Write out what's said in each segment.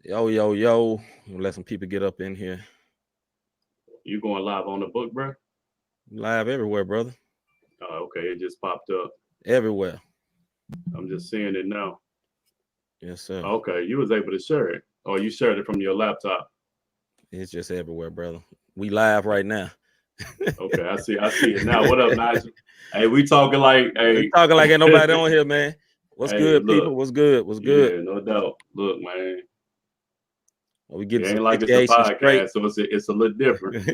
Yo, yo, yo. Let some people get up in here. You going live on the book, bro? Live everywhere, brother. Oh, okay. It just popped up. Everywhere. I'm just seeing it now. Yes, sir. Okay, you was able to share it. Or you shared it from your laptop. It's just everywhere, brother. We live right now. Okay, I see it now. What up, Nigel? Hey, we talking like We talking like ain't nobody on here, man. What's good, look, people? What's good? What's good? Yeah, no doubt. Look, man. We getting It ain't some like it's a podcast, straight. so it's a little different.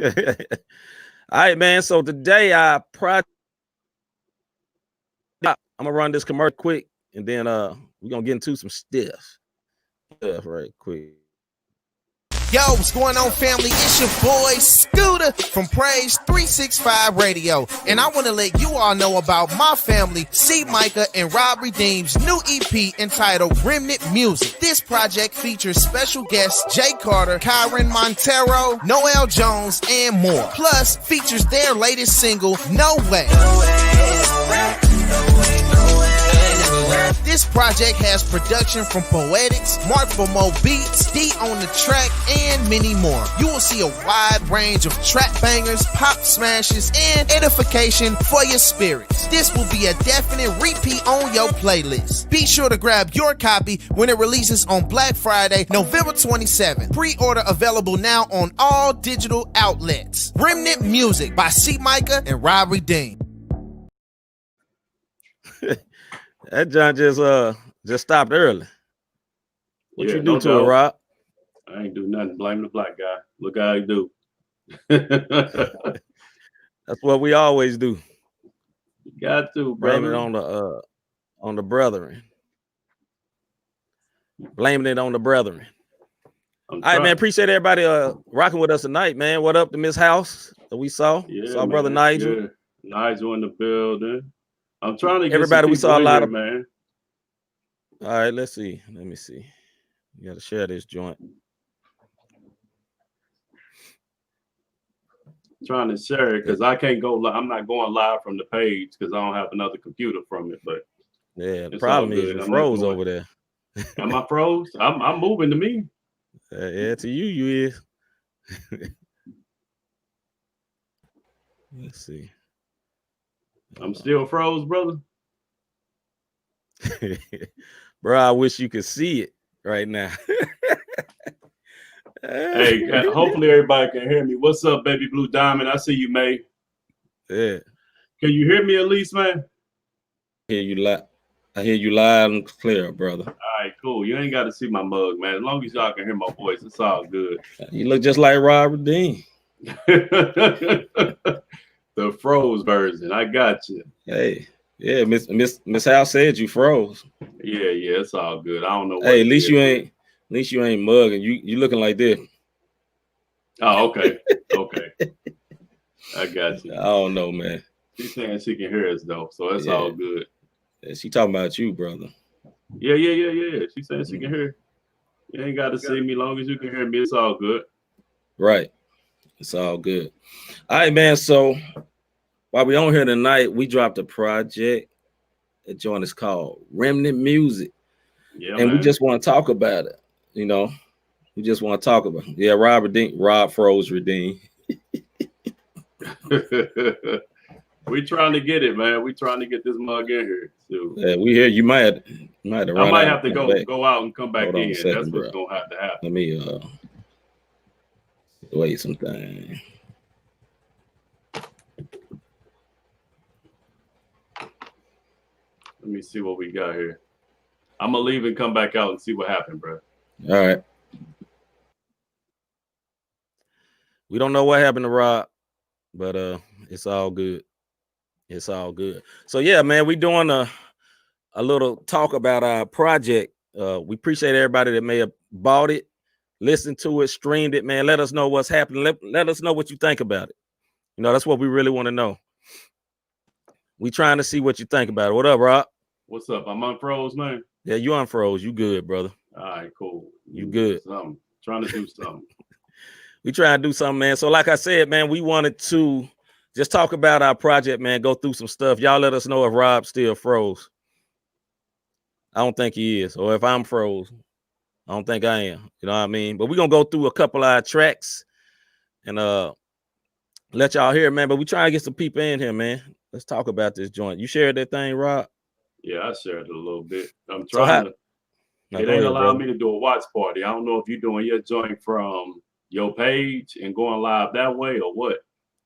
All right, man. So today I'm gonna run this commercial quick, and then we're gonna get into some stuff right quick. Yo, what's going on, family? It's your boy Scooter from Praise 365 Radio, and I want to let you all know about my family, C. Micah and Rob Redeem's new EP entitled Remnant Music. This project features special guests Jay Carter, Kyron Montero, Noelle Jones, and more. Plus, features their latest single, No Way. This project has production from Poetics, Mark for Mo Beats, D on the track, and many more. You will see a wide range of trap bangers, pop smashes, and edification for your spirits. This will be a definite repeat on your playlist. Be sure to grab your copy when it releases on Black Friday, November 27th. Pre-order available now on all digital outlets. Remnant Music by C. Micah and Rob Redeem. That John just stopped early. What you do to doubt. it, Rob? I ain't do nothing. Blame the black guy. Look how he do. That's what we always do. You got to, brother. Blame it on the brethren. Blaming it on the brethren. All right, man. Appreciate everybody rocking with us tonight, man. What up to Miss House that we saw? Yeah, saw man. Brother Nigel. Yeah. Nigel in the building. I'm trying to get everybody. We saw a lot here, of man. All right, let's see. Let me see. You got to share this joint. Trying to share it because I can't go live. I'm not going live from the page because I don't have another computer from it. But yeah, the problem is you froze over there. Am I froze? I'm moving to me. Yeah, to you is. Let's see. I'm still froze, brother. Bro, I wish you could see it right now. Hey, hopefully everybody can hear me. What's up, baby blue diamond? I see you, May. Yeah. Can you hear me at least, man? I hear you loud and clear, brother. All right, cool. You ain't got to see my mug, man. As long as y'all can hear my voice, it's all good. You look just like Rob Redeem. The froze version. I got you. Hey, yeah, Miss House said you froze. Yeah, it's all good. I don't know. Hey, at least you ain't mugging. You looking like this. Oh, okay. Okay. I got you. I don't know, man. She's saying she can hear us though, so it's all good. Yeah, she talking about you, brother. Yeah. She saying she can hear. You ain't got to see me. Long as you can hear me, it's all good. Right. It's all good. All right, man. So while we on here tonight, we dropped a project. The joint is called Remnant Music. Yeah, and man. We just want to talk about it. You know, we just want to talk about it. Yeah, Rob froze Redeem. We trying to get it, man. We trying to get this mug in here. So. Yeah, we hear you might have to run. I might have to go out and come back Hold in. Second, that's what's bro. gonna have to happen. Let me wait some time. Let me see what we got here. I'm gonna leave and come back out and see what happened, bro. All right. We don't know what happened to Rob, but it's all good. It's all good. So yeah, man, we doing a little talk about our project. We appreciate everybody that may have bought it, listened to it, streamed it, man. Let us know what's happening. Let us know what you think about it. You know, that's what we really want to know. We trying to see what you think about it. What up, Rob? What's up? I'm unfroze, man. Yeah, you unfroze. You good, brother. All right, cool. You good. Something. Trying to do something. We trying to do something, man. So like I said, man, we wanted to just talk about our project, man. Go through some stuff. Y'all let us know if Rob still froze. I don't think he is, or if I'm froze. I don't think I am. You know what I mean? But we're gonna go through a couple of our tracks and let y'all hear, man. But we try to get some people in here, man. Let's talk about this joint. You shared that thing, Rob? Yeah, I shared it a little bit. I'm trying to. It ain't allowing me to do a watch party. I don't know if you're doing your joint from your page and going live that way or what.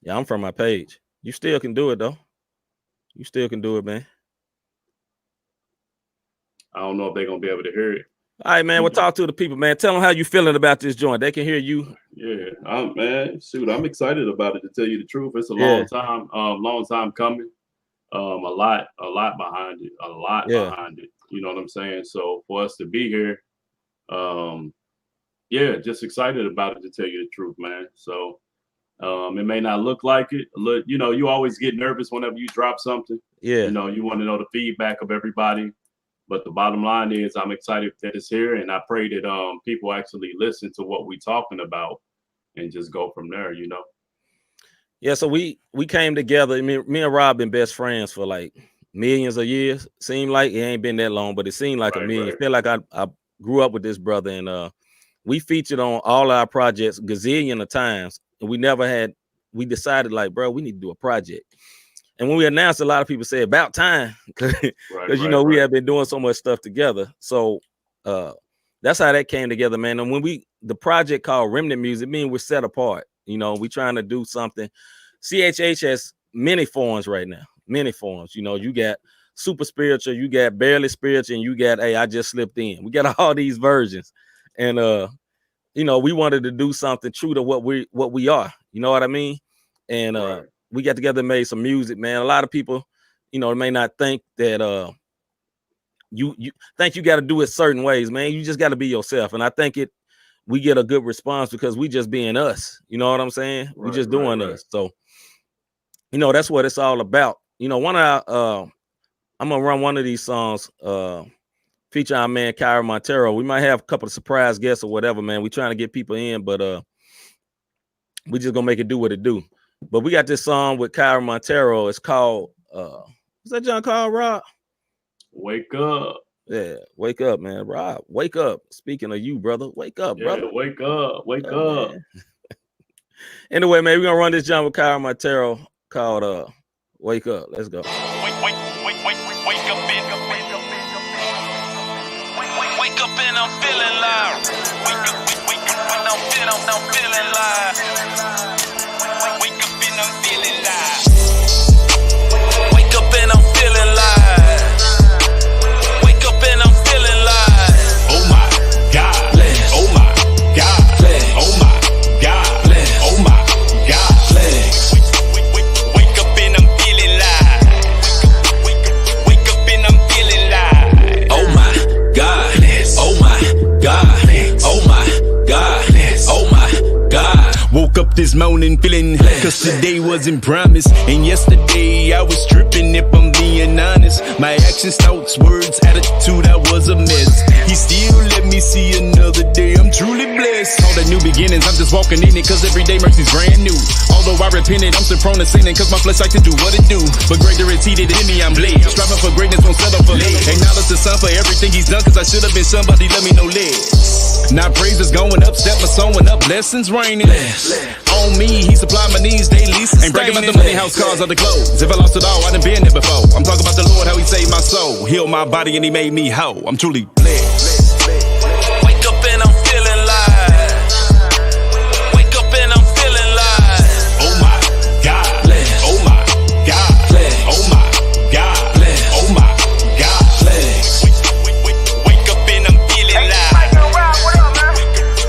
Yeah, I'm from my page. You still can do it though. You still can do it, man. I don't know if they're gonna be able to hear it. All right, man. We'll talk to the people, man. Tell them how you feeling about this joint. They can hear you. Yeah, man. Shoot, I'm excited about it. To tell you the truth, it's a long time coming. A lot behind it. Behind it. You know what I'm saying? So for us to be here, just excited about it. To tell you the truth, man. So it may not look like it. Look, you know, you always get nervous whenever you drop something. Yeah. You know, you want to know the feedback of everybody. But the bottom line is I'm excited that it's here, and I pray that people actually listen to what we're talking about and just go from there, you know. Yeah, so we came together. Me and Rob been best friends for like millions of years. Seemed like it ain't been that long, but it seemed like a million. I feel like I grew up with this brother, and we featured on all our projects gazillion of times, and we decided like, bro, we need to do a project. And when we announced, a lot of people said about time, because we have been doing so much stuff together. So that's how that came together, man. And when the project called Remnant Music, mean we're set apart. You know, we trying to do something. CHH has many forms right now, many forms. You know, you got super spiritual, you got barely spiritual, and you got, hey, I just slipped in. We got all these versions, and you know, we wanted to do something true to what we are. You know what I mean? And we got together and made some music, man. A lot of people, you know, may not think that you think you got to do it certain ways, man. You just got to be yourself. And I think we get a good response because we just being us. You know what I'm saying? We just doing us. So, you know, that's what it's all about. You know, I'm gonna run one of these songs, feature our man Kyra Montero. We might have a couple of surprise guests or whatever, man. We trying to get people in, but we just gonna make it do what it do. But we got this song with Kyra Montero. It's called what's that John called, Rob? Wake up. Yeah, wake up, man. Rob, wake up. Speaking of you, brother, wake up, brother. Wake up. Anyway, man, we're gonna run this John with Kyra Montero called Wake Up. Let's go. Wake up and I'm feeling live. I'm feeling live. Wake up and I'm feeling live. Wake up and I'm feeling live. Wake up and I'm feeling live. Oh my God. Oh my God. Oh my God. Oh my God. Wake up and I'm feeling live. Wake up and I'm feeling live. Oh my God. Oh my God. Oh my God. Oh my God. Woke up this morning feeling, cause today wasn't promised. And yesterday I was tripping, if I'm being honest. My actions, thoughts, words, attitude, I was a mess. He still let me see another day, I'm truly blessed. All the new beginnings, I'm just walking in it, cause every day mercy's brand new. Although I repented, I'm still prone to sinning, cause my flesh like to do what it do. But greater is he that in me, I'm blessed. Striving for greatness, won't settle for less. Acknowledge the son for everything he's done, cause I should have been somebody, let me know less. Now praise is going up, step my sewing up, blessings raining. On me, he supplied my needs daily. Ain't bragging about the money, house, cars, or the clothes. If I lost it all, I done been there before. I'm talking about the Lord, how he saved my soul, healed my body, and he made me whole. I'm truly blessed. Wake up and I'm feeling live. Wake up and I'm feeling live. Oh my God. Oh my God. Oh my God. Oh my God. Wake up and I'm feeling live.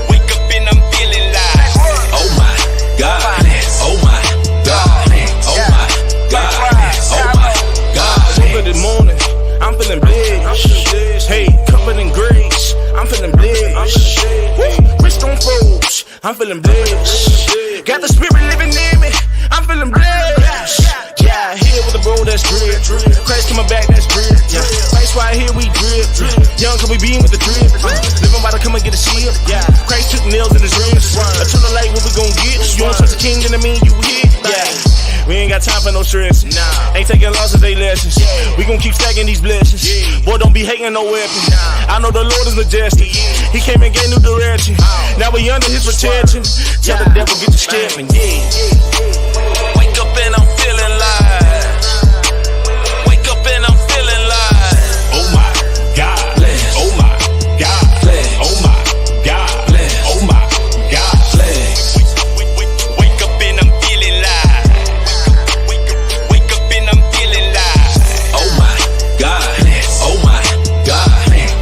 Wake up and I'm feeling live. Oh my God. Oh my God. Oh my God. Oh my God. Woke up this morning, I'm feeling blessed. Hey, covered in grace, I'm feeling blessed. Wrist on froze, I'm feeling blessed. Got the spirit living in me, I'm feeling blessed. Yeah, here with the bro that's drip. Christ coming back, that's drip. Yeah, Christ right here, we drip. Young, can we beam with the drip? Living by the come and get a shield. Yeah, Christ took nails in his ribs. Eternal light, what we gon' get? You don't trust the king, then I mean you hit. Yeah. We ain't got time for no stress. Ain't taking losses, they lessons. We gon' keep stacking these blessings. Boy, don't be hating no weapon. I know the Lord is majestic. He came and gave new direction. Now we under his protection. Tell the devil get the stepping, yeah. Wake up and I'm feeling live. Wake up and I'm feeling live. Oh my God. Oh my God. Oh my God. Oh my God. Wake up and I'm feeling live. Wake up and I'm feeling live. Oh my God. Oh my God.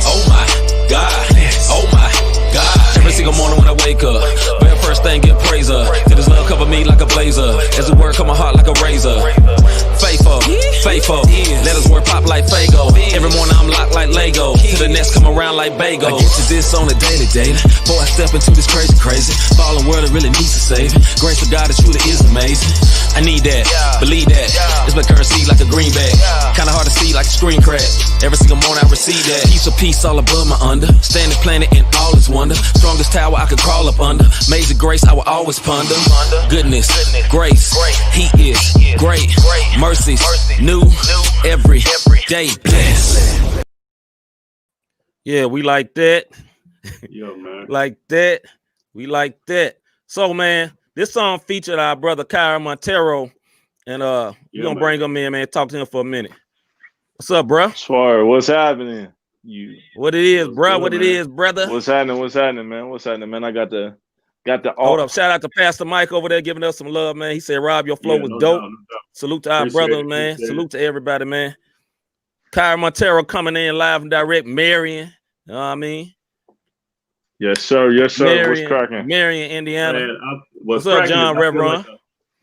Oh my God. Oh my God. Every single morning when I wake up, very first thing get praise up. Feel his love cover me like a blazer. As the word come my heart like a razor. Faithful, faithful. Let his word pop like Fago. Every morning I'm locked like Lego. To the next come around like Bago. I get to this on a daily. Boy, I step into this crazy. Fallen world that really needs a saving. Grace of God, it truly is amazing. I need that, believe that. It's my currency like a greenback. Kinda hard to see like a screen crack. Every single morning I receive that. Piece of peace all above my under. Standing planet in all its wonder. Strongest tower I could crawl up under. Amazing grace I will always ponder. Goodness, grace, he is great. Mercies, new every day. Bless. Yeah, we like that. Yeah, man. Like that. We like that. So, man, this song featured our brother Kyra Montero. And we're gonna bring him in, man. Talk to him for a minute. What's up, bro? Swar, what's happening? What it is, bro? What it is, brother? What's happening? What's happening, man? What's happening, man? I got the hold up. Shout out to Pastor Mike over there giving us some love, man. He said, Rob, your flow was dope. No doubt. Salute to our brothers, man. Salute to everybody, man. Kyra Montero coming in live and direct, Marion. You know what I mean? Yes, sir. Yes, sir. Marion, what's cracking? Marion, Indiana. Man, what's up, John Reverend?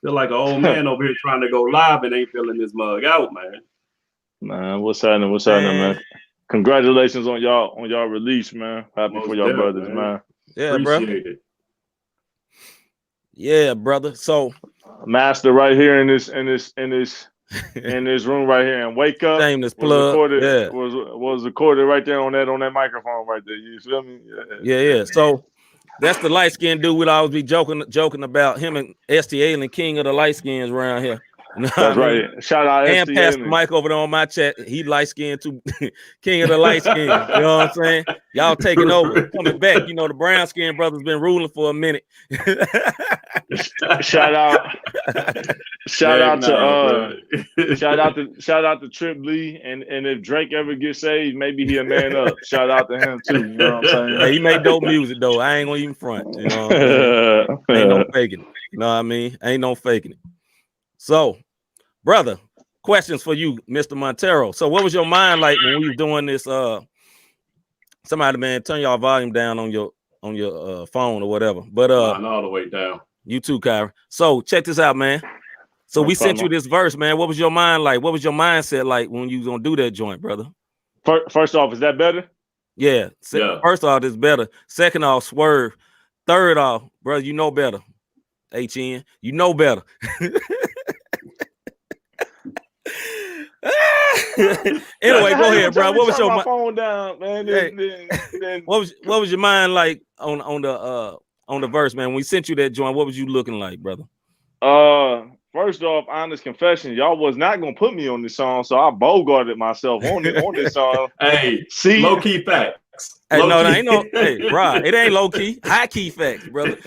Feel like an old man over here trying to go live and ain't filling this mug out, man. Man, what's happening? What's happening, man? Congratulations on y'all release, man. Happy for y'all brothers, man. Yeah, appreciate bro. It. Yeah, brother. So master right here in this room right here and wake up. Shameless plug. Was recorded right there on that microphone right there. You feel me? Yeah. So that's the light skinned dude. We'd always be joking about him and ST Alien, king of the light skins around here. You know that's right. Shout out and pass the mic over there on my chat. He light skinned too. King of the light skin. You know what I'm saying? Y'all taking over, coming back. You know, the brown skin brothers been ruling for a minute. Shout out to Trip Lee. And if Drake ever gets saved, maybe he a man up. Shout out to him too. You know what I'm saying? Hey, he made dope music though. I ain't gonna even front. You know what I'm saying? Ain't no faking it. You know what I mean? Ain't no faking it. So, brother, questions for you, Mr. Montero. So, what was your mind like when we were doing this? Somebody, man, turn y'all volume down on your phone or whatever. But all the way down. You too, Kyra. So, check this out, man. So, we sent you this verse, man. What was your mind like? What was your mindset like when you was gonna do that joint, brother? First off, is that better? Yeah. First off, it's better. Second off, swerve. Third off, brother, you know better. HN, you know better. Anyway, go ahead, bro. What was your phone down, man? What was your mind like on the verse, man? When we sent you that joint, what was you looking like, brother? First off, honest confession, y'all was not gonna put me on this song, so I bogarted myself on this song. Hey, see, low key facts. Hey, no, there ain't no. Hey, Rod, it ain't low key, high key facts, brother.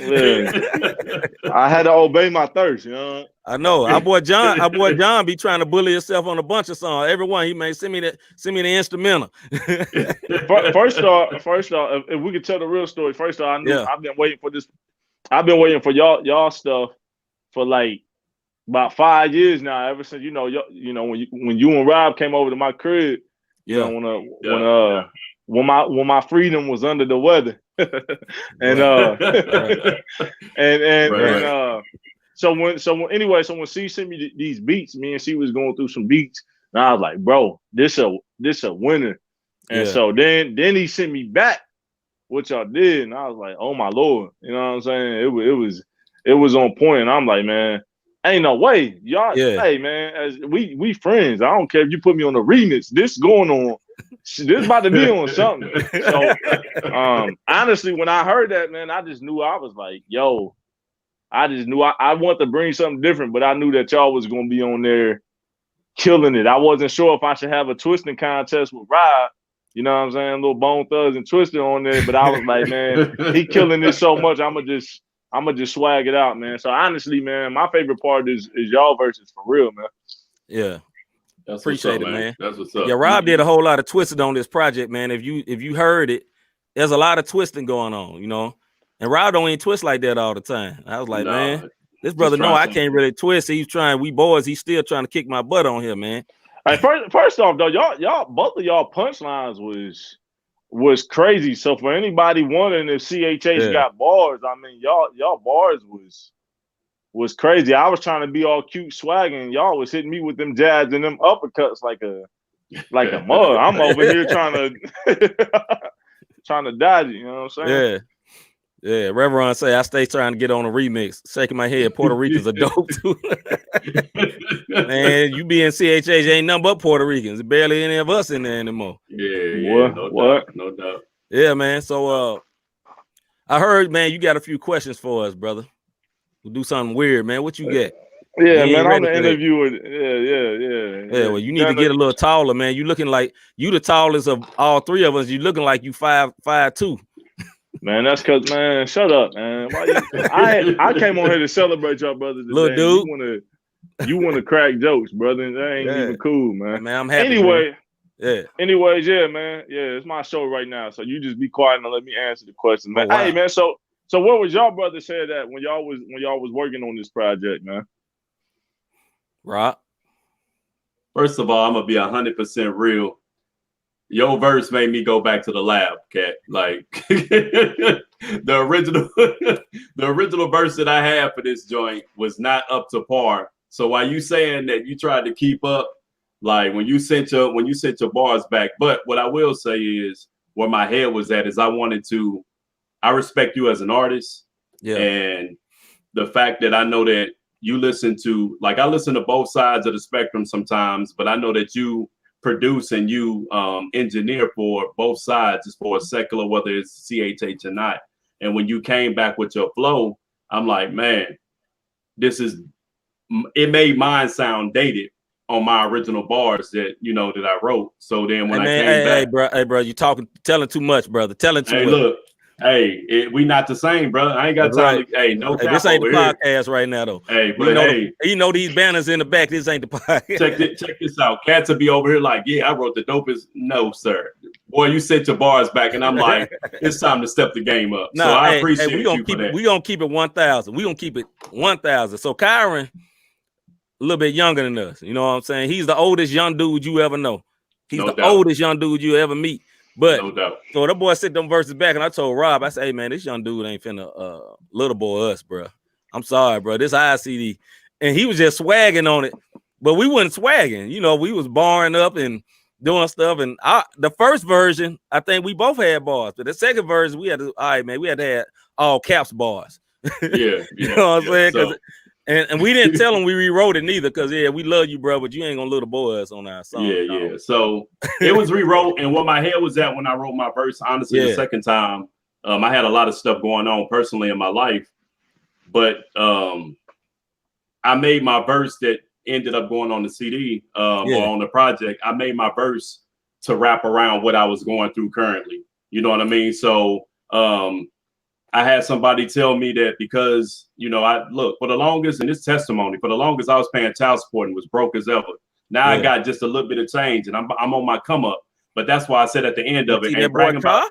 I had to obey my thirst, you know. I know. Our boy John be trying to bully himself on a bunch of songs. Everyone he may send me the instrumental. First off, if we could tell the real story, first off, I've been waiting for this. I've been waiting for y'all stuff for like about 5 years now. Ever since when you and Rob came over to my crib, when my freedom was under the weather, So when C sent me these beats, me and C was going through some beats, and I was like, bro, this a winner. And so then he sent me back what y'all did, and I was like, oh my Lord, you know what I'm saying? It was on point, and I'm like, man, ain't no way, y'all. Hey man, as we friends. I don't care if you put me on the remix. This going on. This about to be on something. So honestly, when I heard that, man, I just knew. I was like, yo. I just knew I want to bring something different, but I knew that y'all was going to be on there killing it. I wasn't sure if I should have a twisting contest with Rob, you know what I'm saying, little Bone Thugs and Twisted on there. But I was like, man, he killing this so much. I'ma just swag it out, man. So honestly, man, my favorite part is y'all versus for real, man. Yeah. That's Appreciate what's up, it, man. That's what's up. Yeah, Rob did a whole lot of twisting on this project, man. If you heard it, there's a lot of twisting going on, you know. And Rob don't even twist like that all the time. I was like, man, this brother know I can't really twist. He's trying, we boys, he's still trying to kick my butt on here, man. Hey, first off, though, y'all both of y'all punchlines was crazy. So for anybody wondering if CHH got bars, I mean, y'all bars was crazy. I was trying to be all cute swagging. Y'all was hitting me with them jabs and them uppercuts like a mug. I'm over here trying to dodge it. You know what I'm saying? Yeah. Reverend say I stay trying to get on a remix. Shaking my head. Puerto Ricans are dope too. Man, you be in CHH ain't nothing but Puerto Ricans. Barely any of us in there anymore. Yeah. No doubt. Yeah, man. So I heard, man, you got a few questions for us, brother. We'll do something weird, man. What you get? Yeah, man, I'm the interviewer. Yeah. Well, you need to get a little taller, man. You looking like you the tallest of all three of us. You looking like you 5'2". Man, that's because, man, shut up, man. I came on here to celebrate y'all brothers today. Little dude. You wanna crack jokes, brother. That ain't even cool, man. Man, I'm happy. Anyway, man. Anyways, man. Yeah, it's my show right now. So you just be quiet and let me answer the question, man. Oh, wow. Hey, man, so what was y'all brother said that when y'all was working on this project, man? Rob? First of all, I'm gonna be 100% real. Your verse made me go back to the lab, cat. Like the original verse that I had for this joint was not up to par. So while you saying that you tried to keep up, like when you sent your bars back, but what I will say is where my head was at is I respect you as an artist, and the fact that I know that you listen to, like, I listen to both sides of the spectrum sometimes, but I know that you produce and you engineer for both sides, as far as secular, whether it's CHH or not. And when you came back with your flow, I'm like, man, it made mine sound dated on my original bars that I wrote. So then when I came back, hey, bro, you telling too much, brother. Telling too much. Look. Hey, we not the same, brother. I ain't got time to. Hey, no. Hey, this ain't the podcast right now, though. Hey, but you know these banners in the back. This ain't the podcast. Check this out. Cats will be over here like, yeah, I wrote the dopest. No, sir. Boy, you sent your bars back, and I'm like, it's time to step the game up. So I appreciate you for that. We gonna keep it 1,000. We gonna keep it 1,000. So Kyron, a little bit younger than us. You know what I'm saying? He's the oldest young dude you ever know. He's the oldest young dude you ever meet. But no doubt. So that boy sent them verses back, and I told Rob, I said, hey man, this young dude ain't finna little boy us, bro. I'm sorry, bro. This ICD. And he was just swagging on it, but we wasn't swagging. We was barring up and doing stuff. And the first version, I think we both had bars, but the second version, we had to have all caps bars. Yeah. You know what I'm saying? So, and we didn't tell him we rewrote it neither, because we love you, bro, but you ain't gonna little boy us on our song. Yeah. So it was rewrote, and what my head was at when I wrote my verse, honestly, the second time, I had a lot of stuff going on personally in my life, but I made my verse that ended up going on the CD or on the project. I made my verse to wrap around what I was going through currently. You know what I mean? So I had somebody tell me that because, I look, for the longest, and this testimony, for the longest I was paying child support and was broke as ever. Now I got just a little bit of change and I'm on my come up. But that's why I said at the end of it, ain't bragging about,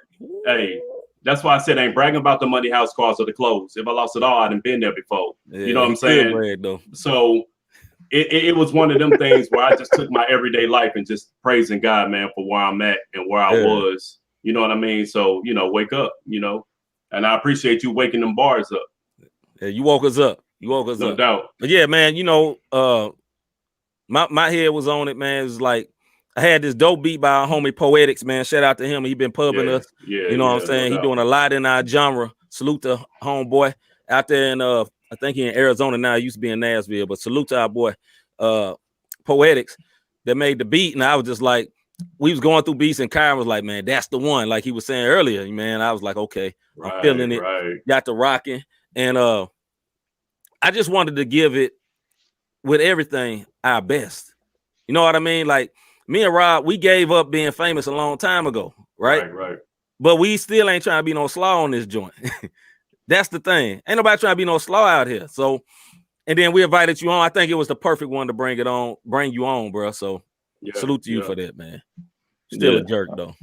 that's why I said ain't bragging about the money, house, cars, or the clothes. If I lost it all, I'd have been there before. You know what I'm saying? So it was one of them things where I just took my everyday life and just praising God, man, for where I'm at and where I was. You know what I mean? So, wake up, and I appreciate you waking them bars up. Yeah, you woke us up. No doubt. But yeah, man, my head was on it, man. It was like I had this dope beat by our homie Poetics, man. Shout out to him. He been pubbing us. You know what I'm saying? He doing a lot in our genre. Salute to homeboy out there in I think he in Arizona now. He used to be in Nashville, but salute to our boy Poetics that made the beat. And I was just like, we was going through beats, and Kyron was like, man, that's the one. Like he was saying earlier, man. I was like, okay, I'm feeling it. Got the rocking. And I just wanted to give it with everything our best. You know what I mean? Like me and Rob, we gave up being famous a long time ago, right? Right. But we still ain't trying to be no slaw on this joint. That's the thing. Ain't nobody trying to be no slaw out here. So, and then we invited you on. I think it was the perfect one to bring you on, bro. So salute to you for that, man. Still a jerk though.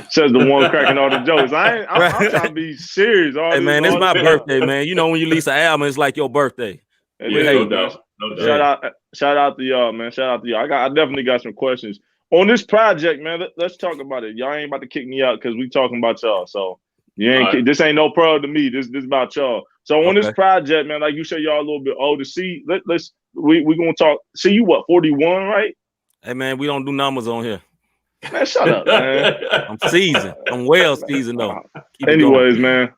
Says the one cracking all the jokes. I'm trying to be serious. Hey man, it's my birthday, man. You know when you release an album, it's like your birthday. Yeah, no doubt. Shout out to y'all, man. Shout out to y'all. I definitely got some questions on this project, man. Let's talk about it. Y'all ain't about to kick me out because we talking about y'all. So you ain't. Right. This ain't no pro to me. This about y'all. So on this project, man, like you said, y'all a little bit older. See, we gonna talk. See, you what, 41, right? Hey man, we don't do numbers on here. Man, shut up, man. I'm seasoned. I'm well seasoned though. Anyways, man.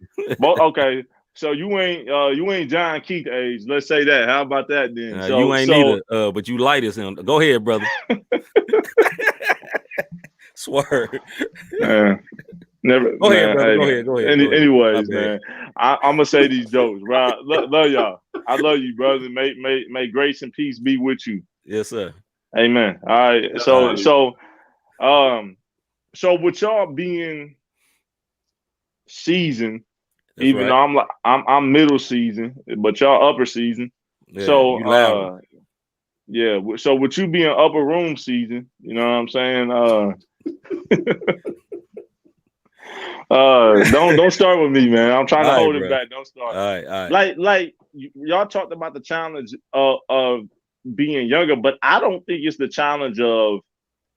Okay. So you ain't John Keith age. Let's say that. How about that then? You ain't either, but you light as him. Go ahead, brother. Swear. Never. Go ahead, brother. Go ahead. Anyways, man. I'm gonna say these jokes, right? Love y'all. I love you, brother. May grace and peace be with you. Yes, sir. Amen. All right. So with y'all being seasoned. That's even though I'm middle season, but y'all upper season. Yeah, so so with you being upper room season, you know what I'm saying? Don't start with me, man. I'm trying to hold it back. Don't start. All right. Like y'all talked about the challenge of being younger, but I don't think it's the challenge of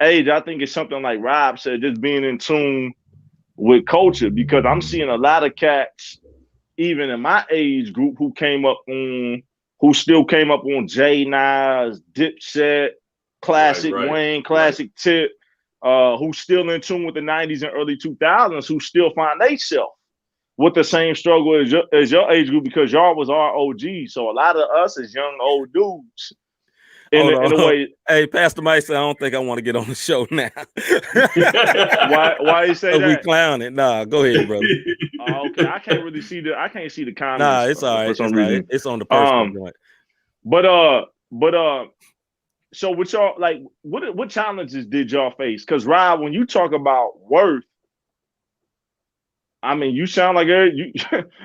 age. I think it's something like Rob said, just being in tune with culture, because I'm seeing a lot of cats, even in my age group, who still came up on Jay Nas, Dipset, Classic Wayne, Classic Tip, who's still in tune with the 90s and early 2000s, who still find themselves with the same struggle as your age group, because y'all was our OG. So a lot of us as young old dudes. In a way, hey, Pastor Mike said, I don't think I want to get on the show now. Why you say that? We clowning. Nah, go ahead, brother. Okay, I can't really see the comments. Nah, it's all right. For some reason. It's on the personal joint. But so with y'all, like, what challenges did y'all face? Because Rob, when you talk about worth, I mean, you sound like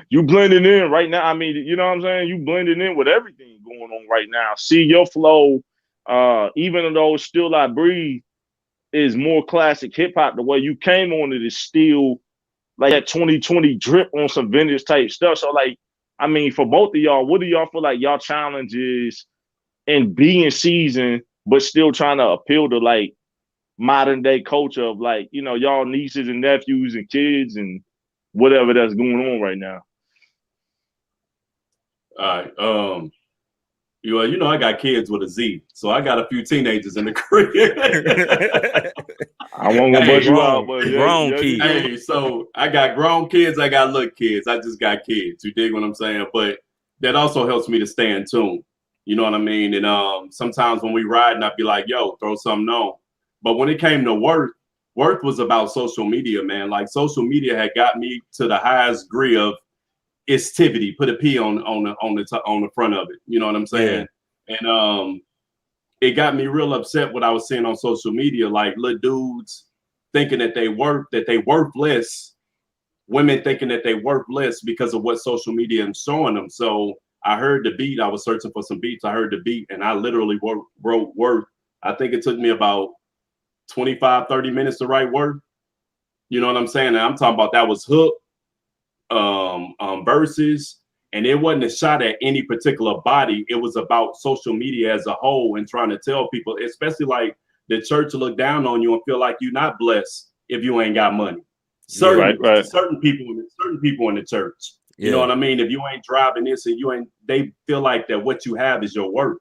you blending in right now. I mean, you know what I'm saying? You blending in with everything going on right now. See your flow, even though Still I Breathe is more classic hip hop, the way you came on it is still like that 2020 drip on some vintage type stuff. So like, I mean, for both of y'all, what do y'all feel like y'all challenges in being seasoned, but still trying to appeal to like modern day culture of like, you know, y'all nieces and nephews and kids and whatever that's going on right now? All right. You know, I got kids with a Z, so I got a few teenagers in the crib. I won't go bust you out, but grown kids. Hey, so I got grown kids, I got little kids. I just got kids. You dig what I'm saying? But that also helps me to stay in tune. You know what I mean? And sometimes when we ride, I'd be like, yo, throw something on. But when it came to worth was about social media, man. Like social media had got me to the highest degree of estivity. Put a P on the front of it. You know what I'm saying? Yeah. And it got me real upset what I was seeing on social media, like little dudes thinking that they worth less, women thinking that they worth less because of what social media is showing them. So I heard the beat. I was searching for some beats. I heard the beat, and I literally wrote worth. I think it took me about 25-30 minutes to write worth. You know what I'm saying? And I'm talking about that was hook, verses, and it wasn't a shot at any particular body. It was about social media as a whole and trying to tell people, especially like the church, look down on you and feel like you're not blessed if you ain't got money. Certain people in the church. You know what I mean? If you ain't driving this and they feel like that what you have is your worth.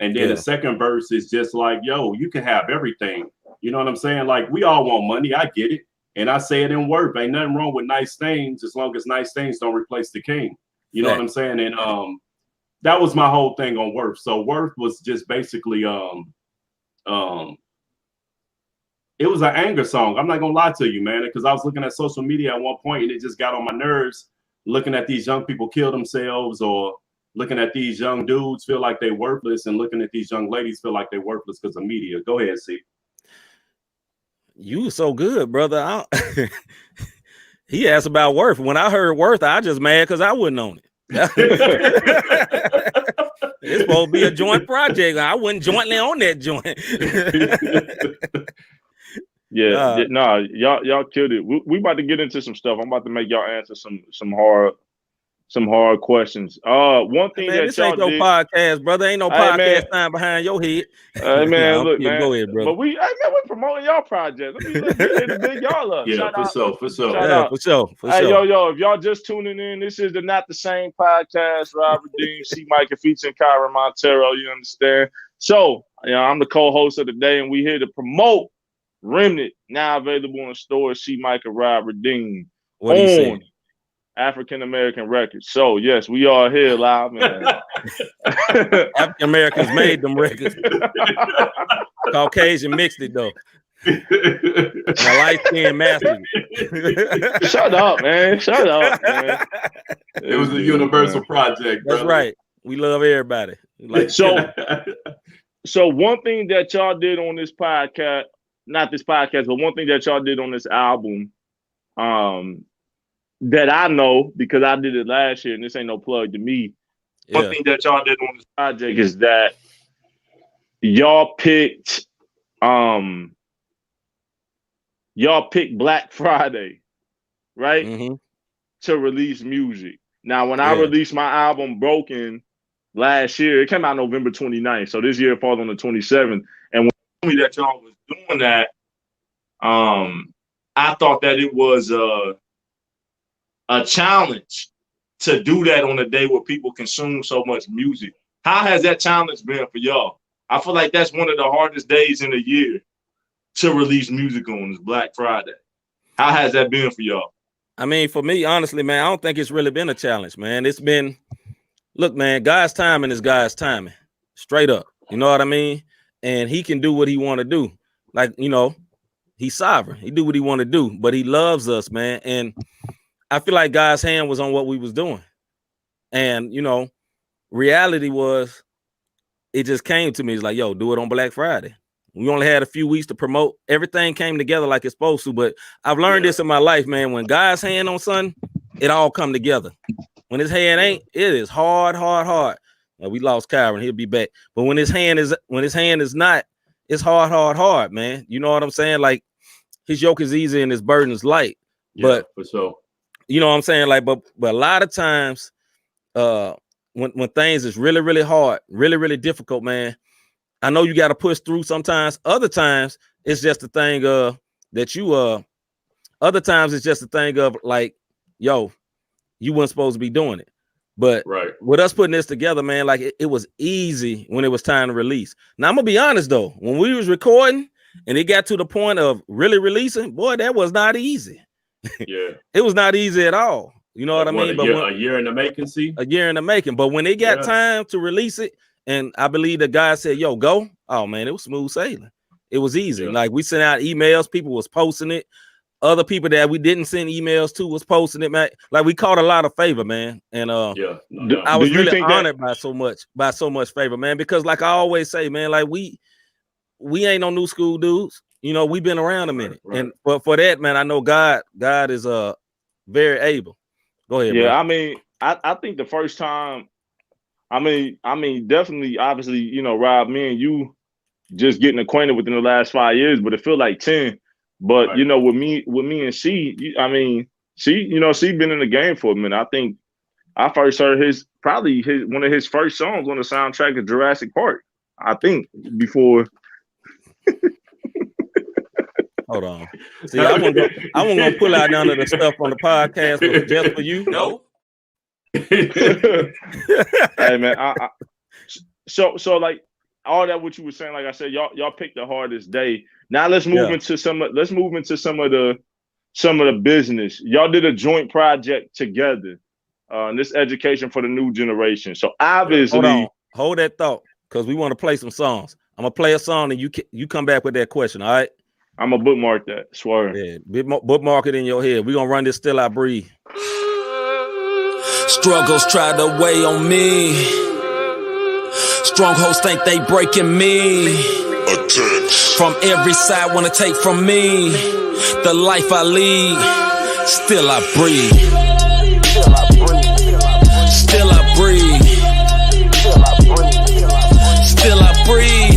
And then the second verse is just like, yo, you can have everything. You know what I'm saying? Like, we all want money. I get it. And I say it in worth. Ain't nothing wrong with nice things as long as nice things don't replace the king. You know what I'm saying? And that was my whole thing on worth. So worth was just basically it was an anger song. I'm not gonna lie to you, man, because I was looking at social media at one point and it just got on my nerves, looking at these young people kill themselves or looking at these young dudes feel like they're worthless, and looking at these young ladies feel like they're worthless because of media. Go ahead, C. You so good, brother. He asked about worth. When I heard worth, I just mad because I wasn't on it. It's supposed to be a joint project. I wasn't jointly on that joint. Y'all killed it. We about to get into some stuff. I'm about to make y'all answer some hard questions. One thing that this y'all ain't no did, podcast, brother. Ain't no podcast time behind your head. Hey man, look, man. Go ahead, brother. But we promoting y'all project. Let me here to big y'all up. Yeah, for sure. For sure. Hey, yo, if y'all just tuning in, this is the Not the Same podcast. Rob Redeem, C. Micah featuring Kyra Montero. You understand? So, I'm the co-host of the day, and we here to promote Remnant, now available in stores. C. Micah, Rob Redeem. What do you say? African American records. So yes, we are here live, man. African Americans made them records. Caucasian mixed it though. My light skin mastered it. Shut up, man. Shut up, man. It was a universal project. That's right. We love everybody. Like so one thing that y'all did on this podcast, not this podcast, but one thing that y'all did on this album, that I know because I did it last year, and this ain't no plug to me. Yeah. One thing that y'all did on this project is that y'all picked Black Friday, right? Mm-hmm. To release music. Now, when I released my album Broken last year, it came out November 29th. So this year it falls on the 27th. And when you told me that y'all was doing that, I thought that it was a challenge to do that on a day where people consume so much music. How has that challenge been for y'all? I feel like that's one of the hardest days in the year to release music on, is Black Friday. How has that been for y'all? I mean, for me, honestly, man, I don't think it's really been a challenge, man. It's been, look, man, God's timing is God's timing. Straight up. You know what I mean? And he can do what he want to do. Like, he's sovereign. He do what he want to do, but he loves us, man. And I feel like God's hand was on what we was doing. And, reality was, it just came to me. It's like, yo, do it on Black Friday. We only had a few weeks to promote. Everything came together like it's supposed to. But I've learned this in my life, man. When God's hand on something, it all come together. When his hand ain't, it is hard. Now, we lost Kyron. He'll be back. But when his hand is not, it's hard, man. You know what I'm saying? Like, his yoke is easy and his burden is light. Yeah, but for sure. You know what I'm saying? Like, but a lot of times, when things is really, really hard, really, really difficult, man, I know you got to push through sometimes. Other times, it's just the thing other times it's just the thing of like, yo, you weren't supposed to be doing it. But with us putting this together, man, like it was easy when it was time to release. Now, I'm going to be honest, though. When we was recording and it got to the point of really releasing, boy, that was not easy. Yeah. It was not easy at all. You know what I mean? A year in the making, see? A year in the making. But when it got time to release it, and I believe the guy said, yo, go. Oh, man, it was smooth sailing. It was easy. Like, we sent out emails. People was posting it. Other people that we didn't send emails to was posting it, man. Like, we caught a lot of favor, man. And I was really honored by so much favor, man. Because like I always say, man, like we ain't no new school dudes. We've been around a minute. Right. And for that, man, I know God is very able. Go ahead. Yeah, bro. I mean, I think the first time, I mean, definitely, obviously, Rob, me and you just getting acquainted within the last 5 years, but it feel like 10. But with me and C, C been in the game for a minute. I think I first heard one of his first songs on the soundtrack of Jurassic Park. I think before. Hold on. See, I wasn't gonna pull out none of the stuff on the podcast just for you. No. Hey man, so like all that what you were saying, like I said, y'all picked the hardest day. Now let's move into some of the business. Y'all did a joint project together. And this education for the new generation. So obviously, hold that thought, because we want to play some songs. I'm gonna play a song and you come back with that question. All right. I'm gonna bookmark that. Swear. Yeah, bookmark it in your head. We're gonna run this Still I Breathe. Struggles try to weigh on me. Strongholds think they breaking me. From every side wanna take from me. The life I lead, still I breathe. Still I breathe. Still I breathe.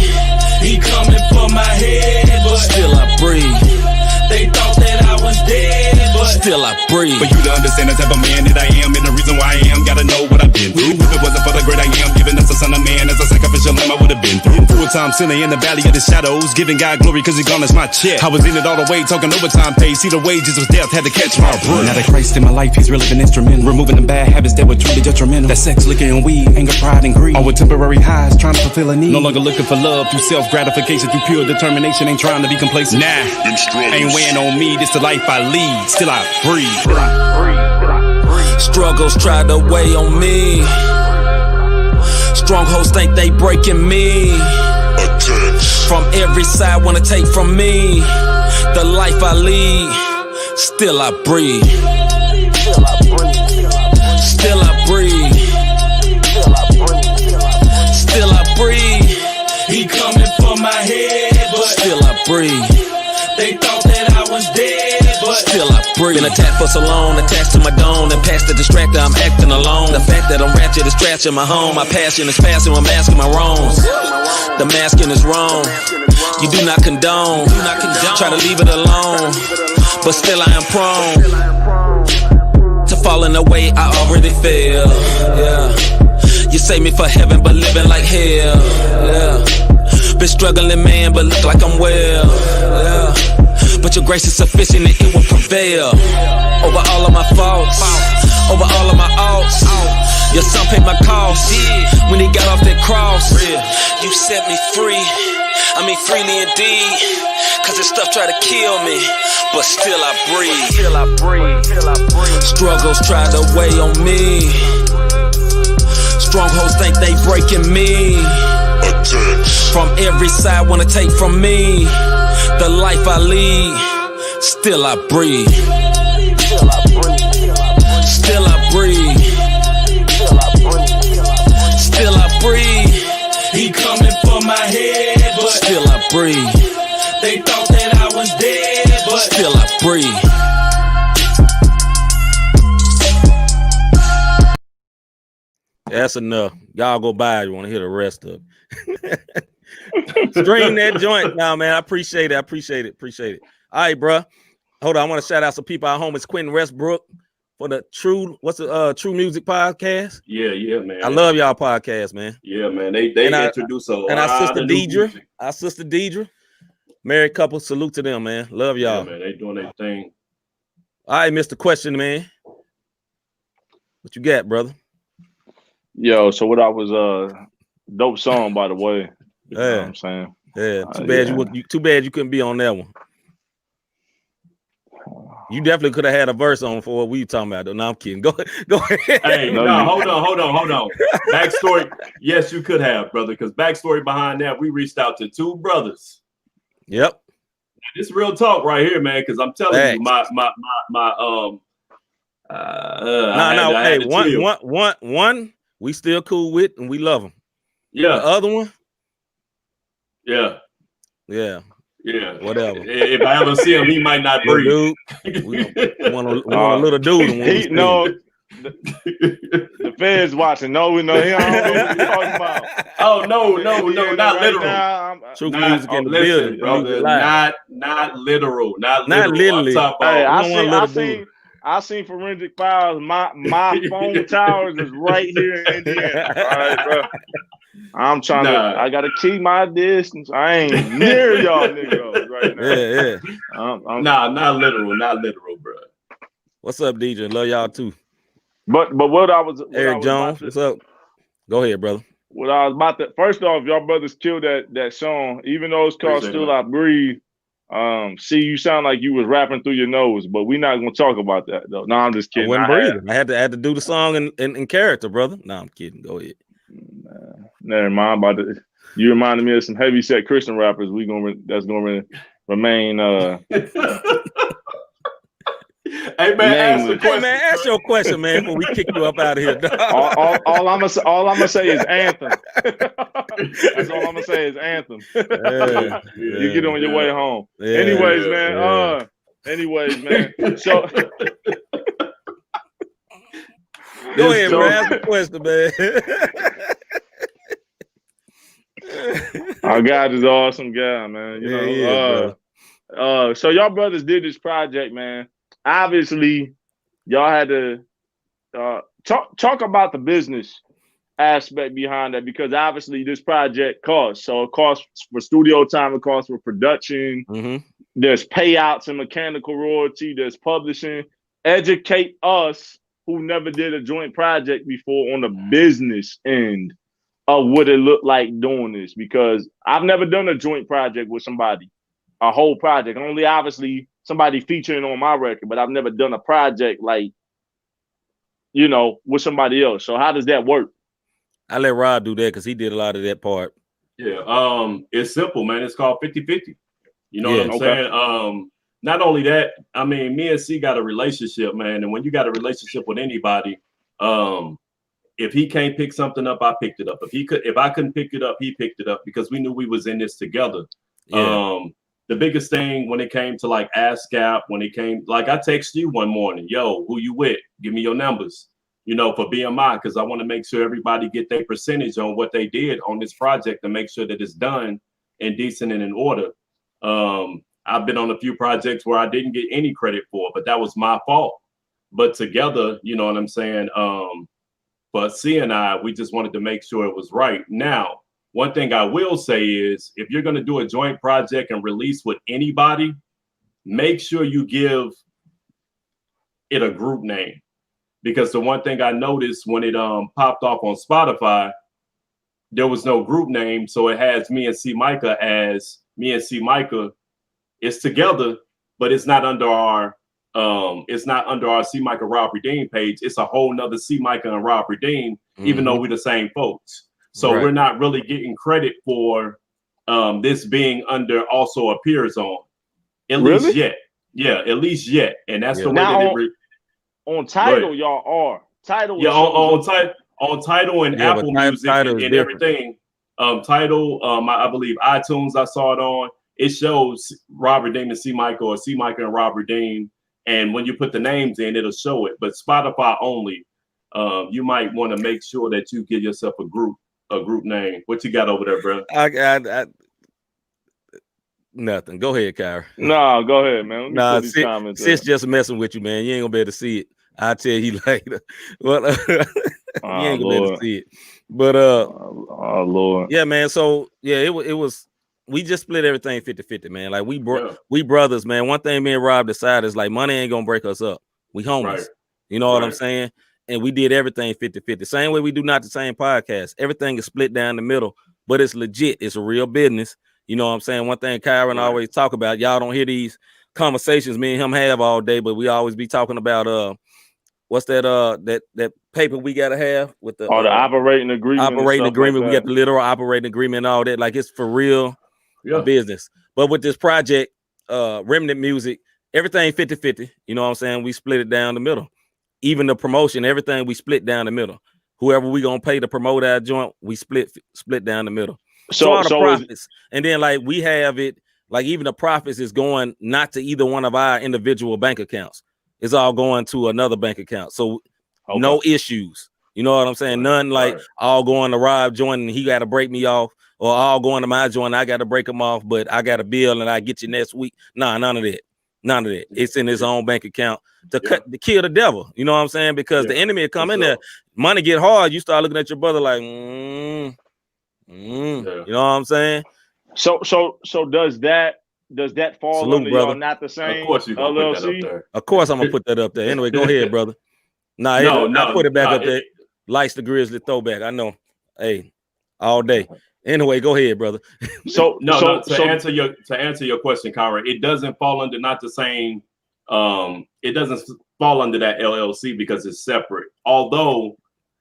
He coming for my head, but still I breathe. They thought that I was dead, but still I breathe. For you to understand the type of man that I am and the reason why I am, gotta know what I've been through. If it wasn't for the great I am, giving us the son of man as a sacrificial lamb, I would have been through. Through a time sinner in the valley of the shadows, giving God glory cause he garnished my check. I was in it all the way, talking overtime pay. See the wages was death, had to catch my breath. Now that Christ in my life, he's really been instrumental. Removing the bad habits that were truly detrimental. That sex, liquor, and weed, anger, pride, and greed. All with temporary highs, trying to fulfill a need. No longer looking for love through self-gratification, through pure determination, ain't trying to be complacent. Nah, ain't weighing on me, this the life I lead, still I breathe. Struggles try to weigh on me. Strongholds think they breaking me. From every side wanna take from me. The life I lead, still I breathe. Still I breathe. Still I breathe. He coming for my head, but still I breathe. They thought that I was dead, but still I breathe. Been attacked for so long, attached to my dome. And past the distractor, I'm acting alone. The fact that I'm ratchet is trash in my home. My passion is passing, I'm masking my wrongs. The masking is wrong. You do not condone. Try to leave it alone, but still I am prone to falling away. I already fell. Yeah, you save me for heaven, but living like hell. Yeah. Been struggling, man, but look like I'm well. Yeah. But your grace is sufficient and it will prevail over all of my faults, over all of my oughts. Your son paid my cost when he got off that cross. You set me free, I mean freely indeed. Cause this stuff try to kill me, but still I breathe. Struggles try to weigh on me. Strongholds think they breaking me. From every side wanna take from me. The life I lead, still I breathe. Still I breathe. Still I breathe. He coming for my head, but still I breathe. They thought that I was dead, but still I breathe. That's enough. Y'all go by. You want to hear the rest of it. Stream that joint now, man. I appreciate it. Appreciate it. All right, bro. Hold on. I want to shout out some people at home. It's Quentin Westbrook for the True Music podcast. Yeah, man. I love y'all podcast, man. Yeah, man. They introduce a lot and our sister of new Deidre. music. Our sister Deidre. Married couple. Salute to them, man. Love y'all. Yeah, man. They doing their thing. All right, Mr. Question, man. What you got, brother? Yo, so what I was dope song, by the way. You know what I'm saying? Yeah. Too bad you couldn't be on that one. You definitely could have had a verse on for what we were talking about. No, I'm kidding. Go ahead. Hey, hold on. Backstory. Yes, you could have, brother, because backstory behind that, we reached out to two brothers. Yep. This real talk right here, man, because I'm telling you, one we still cool with and we love them. Yeah. The other one, yeah. Whatever. If I ever see him, he might not breathe. We want a little dude. The feds watching. No, we know he don't know what you're talking about. Oh no, not literal. True music in the building, brother. Not literal. Not literally. Hey, I seen forensic files. My phone towers is right here in Indiana. All right, bro. I'm trying to. I gotta keep my distance. I ain't near y'all niggas right now. Yeah. Not literal, bro. What's up, DJ? Love y'all too. But what I was Eric Jones. What's up? Go ahead, brother. What I was about to. First off, y'all brothers killed that song. Even though it's called "Still I Breathe." See, you sound like you was rapping through your nose, but we're not gonna talk about that though. No, I'm just kidding. I wasn't breathing. I had to do the song in character, brother. No, I'm kidding. Go ahead. Never mind. You reminded me of some heavy set Christian rappers. That's gonna remain. Hey man, ask the question. Hey man, ask your question, man, before we kick you up out of here. all I'm gonna say is Anthem. That's all I'm gonna say is Anthem. You get on your way home. Anyways, man. So go ahead, bro. Ask the question, man. Our guy is an awesome guy, man. You know, so y'all brothers did this project, man. Obviously, y'all had to talk about the business aspect behind that, because obviously this project costs. So it costs for studio time, it costs for production. There's payouts and mechanical royalty. There's publishing. Educate us who never did a joint project before on the business end of what it looked like doing this, because I've never done a joint project with somebody, a whole project. Only obviously somebody featuring on my record, but I've never done a project like, you know, with somebody else. So how does that work? I let Rob do that because he did a lot of that part. Yeah, it's simple, man. It's called 50-50. You know what I'm saying? Not only that, I mean, me and C got a relationship, man. And when you got a relationship with anybody, if he can't pick something up, I picked it up. If I couldn't pick it up, he picked it up, because we knew we was in this together. Yeah. The biggest thing when it came to like ASCAP, when it came, like I texted you one morning, yo, who you with? Give me your numbers, you know, for BMI, because I want to make sure everybody get their percentage on what they did on this project and make sure that it's done and decent and in order. I've been on a few projects where I didn't get any credit for, but that was my fault. But together, you know what I'm saying? But C and I, we just wanted to make sure it was right. Now, one thing I will say is, if you're going to do a joint project and release with anybody, make sure you give it a group name. Because the one thing I noticed when it popped off on Spotify, there was no group name. So it has me and C MICAH as me and C MICAH. It's together, but it's not under our C MICAH Rob Redeem page. It's a whole nother C MICAH and Rob Redeem, even though we're the same folks. So we're not really getting credit for this being under also appears on. At least yet. Yeah, at least yet. And that's the way that on Tidal, y'all are. Tidal. Yeah, on Tidal and Apple Music and everything. Tidal, I believe iTunes, I saw it on. It shows Rob Redeem and C MICAH, or C MICAH and Rob Redeem. And when you put the names in, it'll show it. But Spotify only, you might want to make sure that you give yourself a group name. What you got over there, bro? I nothing. Go ahead, Kyra. No, go ahead, man. Nah, sis just messing with you, man. You ain't gonna be able to see it. I'll tell you later. But you ain't gonna be able to see it. But oh Lord. Yeah, man. So yeah, it was. We just split everything 50-50, man. Like we brothers, man. One thing me and Rob decided is like money ain't gonna break us up. We homies. Right. You know what I'm saying? And we did everything 50-50. Same way we do Not the Same podcast. Everything is split down the middle, but it's legit. It's a real business. You know what I'm saying? One thing Kyron always talk about, y'all don't hear these conversations me and him have all day, but we always be talking about what's that that paper we gotta have with the the operating agreement. Operating agreement. Like we got the literal operating agreement and all that. Like it's for real business. But with this project, Remnant Music, everything 50-50. You know what I'm saying? We split it down the middle. Even the promotion, everything we split down the middle. Whoever we gonna pay to promote our joint, we split down the middle. So all the profits, and then like we have it, like even the profits is going not to either one of our individual bank accounts. It's all going to another bank account. So no issues. You know what I'm saying? None like all going to Rob joint and he got to break me off, or all going to my joint, I got to break him off, but I got a bill and I get you next week. Nah, none of that. None of that. It's in his own bank account to kill the devil. You know what I'm saying? Because the enemy will come in there, money get hard. You start looking at your brother like, you know what I'm saying? So does that fall under y'all Not the Same? Of course you gonna put that up there. Of course I'm gonna put that up there. Anyway, go ahead, brother. I put it back up there. Likes the Grizzly throwback. I know. Hey, all day. Anyway, go ahead, brother. To answer your question, Kyra, it doesn't fall under Not the Same. It doesn't fall under that LLC because it's separate. Although,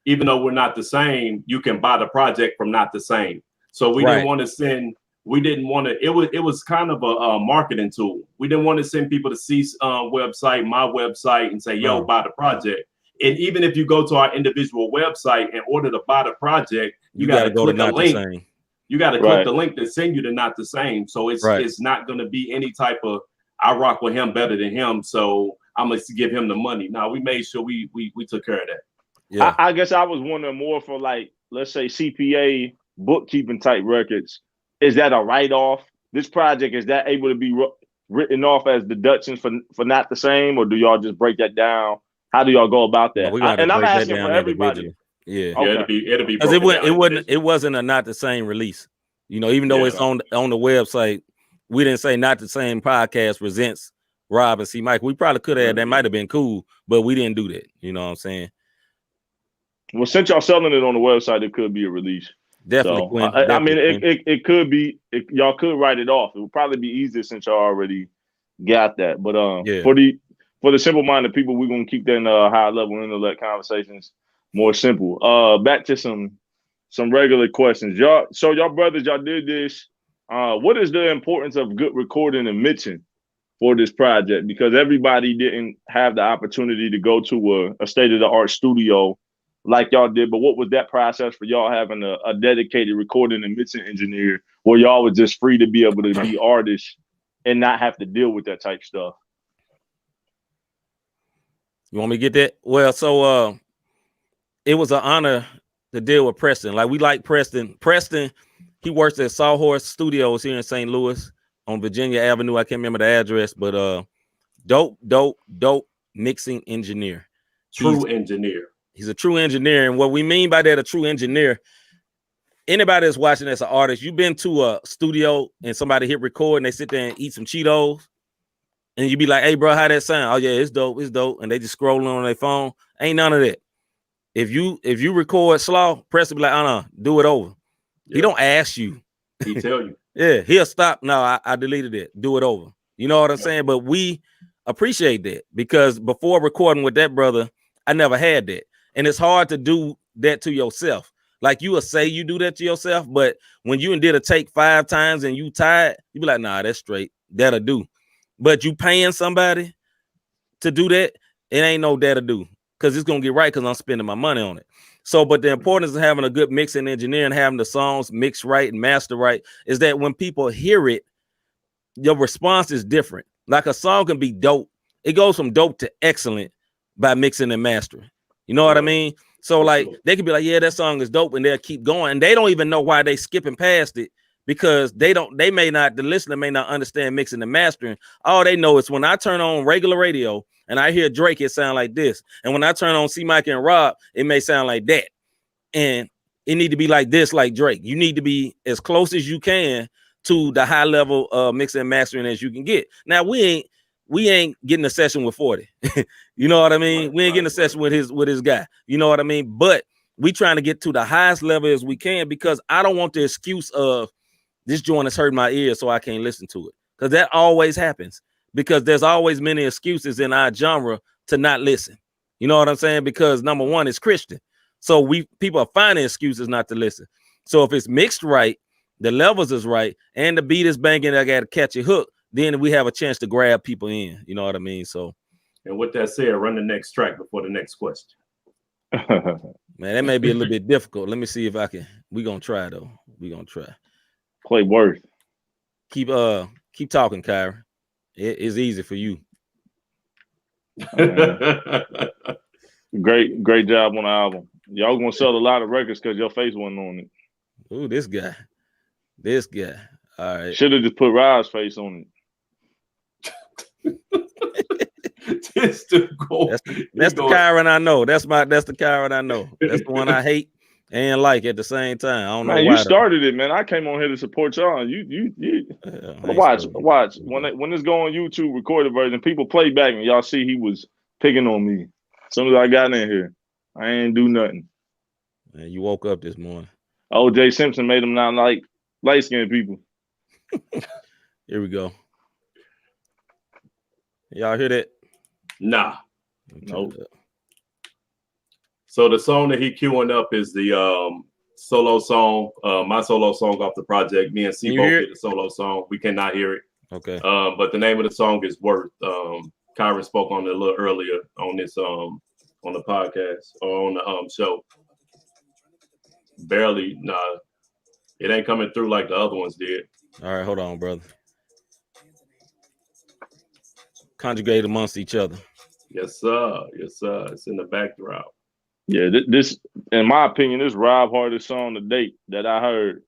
even though we're not the same, you can buy the project from Not the Same. So we didn't want to send we didn't want to. It was kind of a marketing tool. We didn't want to send people to see website, my website, and say, "Yo, buy the project." And even if you go to our individual website and order to buy the project, you got to click a link. You got to click the link that send you to Not the Same. So it's not going to be any type of I rock with him better than him, so I'm gonna give him the money. Now we made sure we took care of that. Yeah, I guess I was wondering more for like, let's say CPA bookkeeping type records. Is that a write-off? This project, is that able to be written off as deductions for Not the Same, or do y'all just break that down? How do y'all go about that? And I'm asking for everybody. Yeah, okay. it'll be because it wasn't a Not the Same release. You know, even though it's on the website, we didn't say Not the Same podcast presents Rob and C Mike. We probably could have. That might have been cool, but we didn't do that. You know what I'm saying? Well, since y'all selling it on the website, it could be a release. Definitely, so, I mean, it could be. Y'all could write it off. It would probably be easier since y'all already got that. But for the simple-minded people, we're gonna keep that in high-level intellect conversations more simple. Back to some regular questions. Y'all brothers, y'all did this. What is the importance of good recording and mixing for this project? Because everybody didn't have the opportunity to go to a state-of-the-art studio like y'all did. But what was that process for y'all having a dedicated recording and mixing engineer where y'all was just free to be able to be artists and not have to deal with that type stuff? You want me to get that? Well, so it was an honor to deal with Preston. Like, we like Preston. Preston, he works at Sawhorse Studios here in St. Louis on Virginia Avenue. I can't remember the address, but dope mixing engineer. True engineer. He's a true engineer. And what we mean by that, a true engineer, anybody that's watching as an artist, you've been to a studio and somebody hit record and they sit there and eat some Cheetos. And you be like, hey, bro, how that sound? Oh, yeah, it's dope. It's dope. And they just scrolling on their phone. Ain't none of that. If you record slow, Preston be like, do it over. Yeah. He don't ask you. He tell you. Yeah, he'll stop. No, I deleted it. Do it over. You know what I'm saying? But we appreciate that because before recording with that brother, I never had that. And it's hard to do that to yourself. Like, you will say you do that to yourself, but when you did a take 5 times and you tired, you be like, nah, that's straight. That'll do. But you paying somebody to do that, it ain't no that'll do. Because it's going to get right because I'm spending my money on it. So, but the importance of having a good mixing engineer and having the songs mixed right and master right is that when people hear it, your response is different. Like, a song can be dope. It goes from dope to excellent by mixing and mastering. You know what I mean? So, like, they could be like, yeah, that song is dope, and they'll keep going. And they don't even know why they skipping past it because the listener may not understand mixing and mastering. All they know is when I turn on regular radio and I hear Drake, it sound like this. And when I turn on C Mike and Rob, it may sound like that. And it need to be like this, like Drake. You need to be as close as you can to the high level of mixing and mastering as you can get. Now, we ain't getting a session with 40. You know what I mean? We ain't getting a session with his guy. You know what I mean? But we trying to get to the highest level as we can because I don't want the excuse of this joint has hurt my ears so I can't listen to it. Because that always happens. Because there's always many excuses in our genre to not listen. You know what I'm saying? Because number one, it's Christian. So people are finding excuses not to listen. So if it's mixed right, the levels is right, and the beat is banging, I got to catch a hook, then we have a chance to grab people in. You know what I mean? So, and with that said, run the next track before the next question. Man, that may be a little bit difficult. Let me see if I can. We're gonna try though. We're gonna try. Play Worth. Keep talking, Kyra. It's easy for you. Great job on the album. Y'all gonna sell a lot of records because your face wasn't on it. Ooh, this guy. All right. Should have just put Rob's face on it. That's the Kyron I know. That's the Kyron I know. That's the one I hate and like at the same time. I don't know. Man, you started it, man. I came on here to support y'all. You watch. When this go on YouTube, recorded version, people play back and y'all see he was picking on me. As soon as I got in here, I ain't do nothing. Man, you woke up this morning. O.J. Simpson made him not like light-skinned people. Here we go. Y'all hear that? Nah. Nope. So the song that he queuing up is the solo song, my solo song off the project. Me and C both did a solo song. We cannot hear it. Okay. But the name of the song is Worth. Kyron spoke on it a little earlier on this on the podcast or on the show. Barely, nah. It ain't coming through like the other ones did. All right, hold on, brother. Conjugate amongst each other. Yes, sir. Yes, sir. It's in the backdrop. Yeah, this, in my opinion, this Rob hardest song to date that I heard.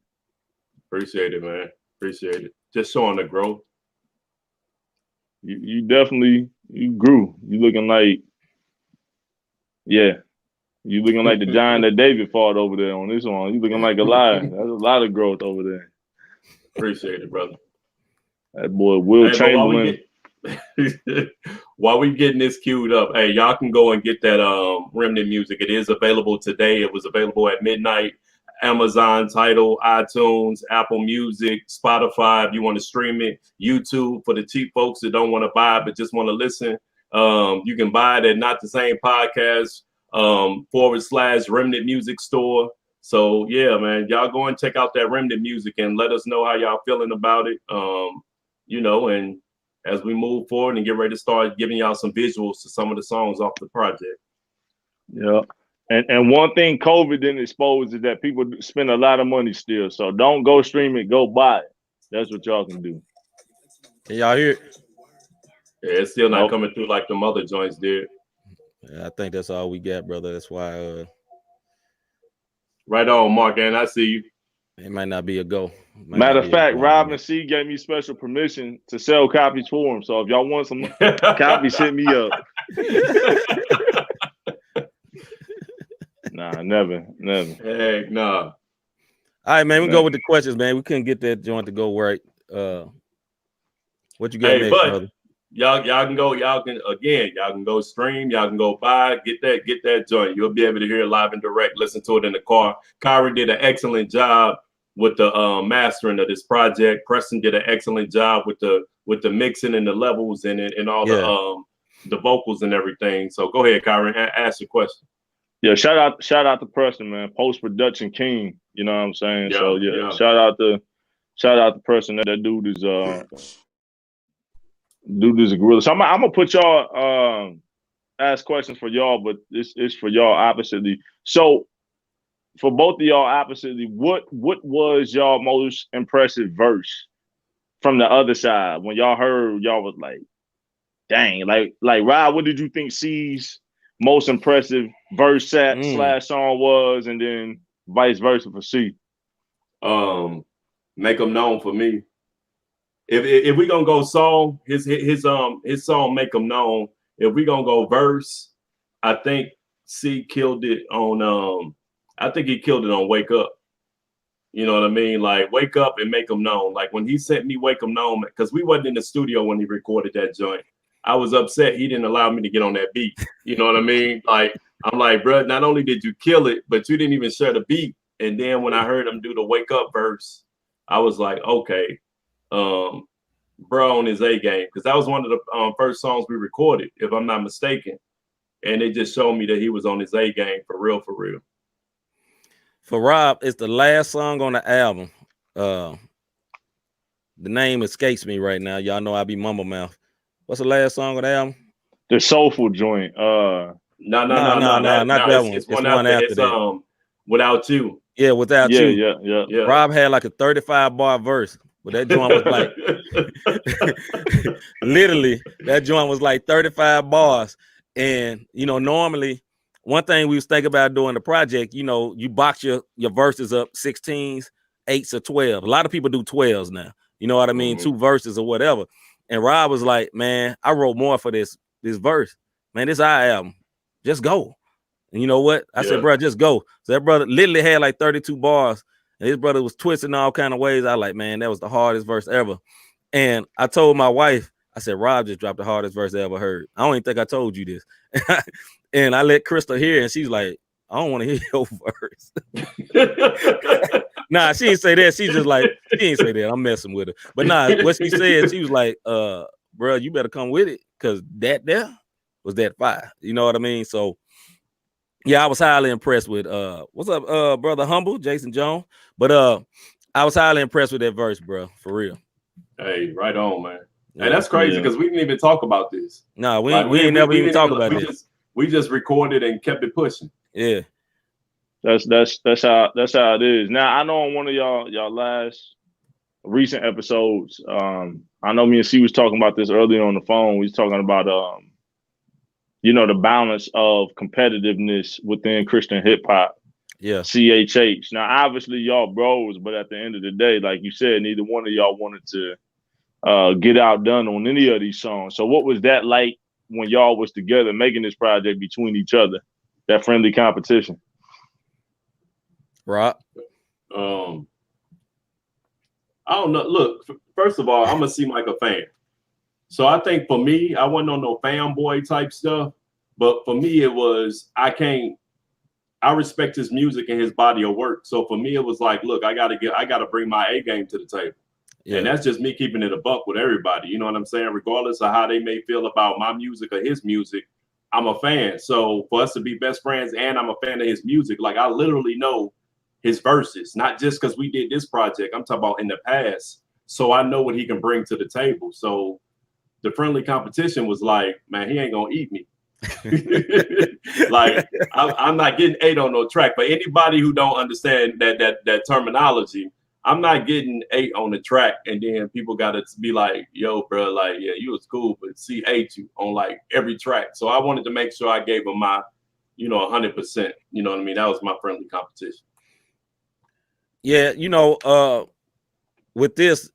Appreciate it, man. Appreciate it. Just showing the growth. You definitely grew. You looking like, yeah. You looking like the giant that David fought over there on this one. You looking like a lion. There's a lot of growth over there. Appreciate it, brother. That boy Will Chamberlain. While we getting this queued up, hey, y'all can go and get that Remnant music. It is available today. It was available at midnight. Amazon, Tidal, iTunes, Apple Music, Spotify if you want to stream it, YouTube for the cheap folks that don't want to buy but just want to listen. You can buy it at Not the Same Podcast / Remnant Music Store. So yeah, man, y'all go and check out that Remnant music and let us know how y'all feeling about it. You know, and as we move forward and get ready to start giving y'all some visuals to some of the songs off the project. Yeah. And one thing COVID didn't expose is that people spend a lot of money still. So don't go stream it, go buy it. That's what y'all can do. Can y'all hear it? Yeah, it's still not coming through like the other joints did. Yeah, I think that's all we got, brother. That's why right on, Mark, and I see you. It might not be a go. Matter of fact, Robin C gave me special permission to sell copies for him. So if y'all want some copies, hit me up. Nah, never. Heck nah. All right, man. We go with the questions, man. We couldn't get that joint to go right. What you got next, brother? Y'all can go stream, y'all can go buy, get that joint. You'll be able to hear it live and direct, listen to it in the car. Kyron did an excellent job with the mastering of this project. Preston did an excellent job with the mixing and the levels and all the vocals and everything. So go ahead, Kyron, ask your question. Yeah, shout out to Preston, man. Post-production king. You know what I'm saying? Yeah, so yeah, shout out to Preston. That dude is a gorilla. So I'm gonna put y'all ask questions for y'all, but it's for y'all oppositely. So for both of y'all oppositely, what was y'all most impressive verse from the other side? When y'all heard, y'all was like, dang, like Rob, what did you think C's most impressive verse / song was, and then vice versa for C? Make them known for me. If we gonna go song, his song Make Them Known. If we gonna go verse, I think C killed it on I think he killed it on Wake Up. You know what I mean? Like Wake Up and Make Them Known. Like when he sent me Wake Them Known, because we wasn't in the studio when he recorded that joint. I was upset he didn't allow me to get on that beat. You know what I mean? Like I'm like, bro, not only did you kill it, but you didn't even share the beat. And then when I heard him do the Wake Up verse, I was like, okay. Bro on his A game, because that was one of the first songs we recorded, if I'm not mistaken, and it just showed me that he was on his A game for real. For Rob, it's the last song on the album. The name escapes me right now. Y'all know I be mumble mouth. What's the last song on the album? The Soulful joint. No, not that one. It's one after that. Without You. Yeah, Without You. Yeah. Rob had like a 35 bar verse, but that joint was like literally that joint was like 35 bars. And you know, normally one thing we was thinking about doing the project, you know, you box your verses up 16s, 8s, or 12. A lot of people do 12s now. You know what I mean? 2 verses or whatever. And Rob was like, man, I wrote more for this verse. Man, this our album. Just go. And you know what? I said, bro, just go. So that brother literally had like 32 bars. And his brother was twisting all kind of ways. I like, man, that was the hardest verse ever. And I told my wife, I said, Rob just dropped the hardest verse I ever heard. I don't even think I told you this. And I let Crystal hear, and she's like, I don't want to hear your verse. Nah, she didn't say that. She just like, she didn't say that. I'm messing with her. But nah, what she said, she was like, bro, you better come with it, because that there was that fire. You know what I mean? So Yeah, I was highly impressed with what's up, brother Humble, Jason Jones. But I was highly impressed with that verse, bro, for real. Hey, right on, man. Yeah. Hey, that's crazy because we didn't even talk about this. No, we ain't never even talk about this. We just recorded and kept it pushing. Yeah. That's how it is. Now I know on one of y'all last recent episodes, I know me and C was talking about this earlier on the phone. We was talking about the balance of competitiveness within Christian hip hop. Yeah. CHH. Now obviously y'all bros, but at the end of the day, like you said, neither one of y'all wanted to get outdone on any of these songs. So what was that like when y'all was together making this project between each other? That friendly competition. Rock. I don't know. Look, first of all, I'm a C-Micah fan. So I think for me, I wasn't on no fanboy type stuff. But for me, it was, I respect his music and his body of work. So for me, it was like, look, I gotta bring my A game to the table. Yeah. And that's just me keeping it a buck with everybody. You know what I'm saying? Regardless of how they may feel about my music or his music, I'm a fan. So for us to be best friends and I'm a fan of his music, like I literally know his verses, not just because we did this project. I'm talking about in the past. So I know what he can bring to the table. So the friendly competition was like, man, he ain't gonna eat me. Like I'm not getting 8 on no track. But anybody who don't understand that terminology, I'm not getting 8 on the track, and then people gotta be like, yo, bro, like, yeah, you was cool, but C ate you on like every track. So I wanted to make sure I gave him my, 100%. You know what I mean? That was my friendly competition. Yeah, with this,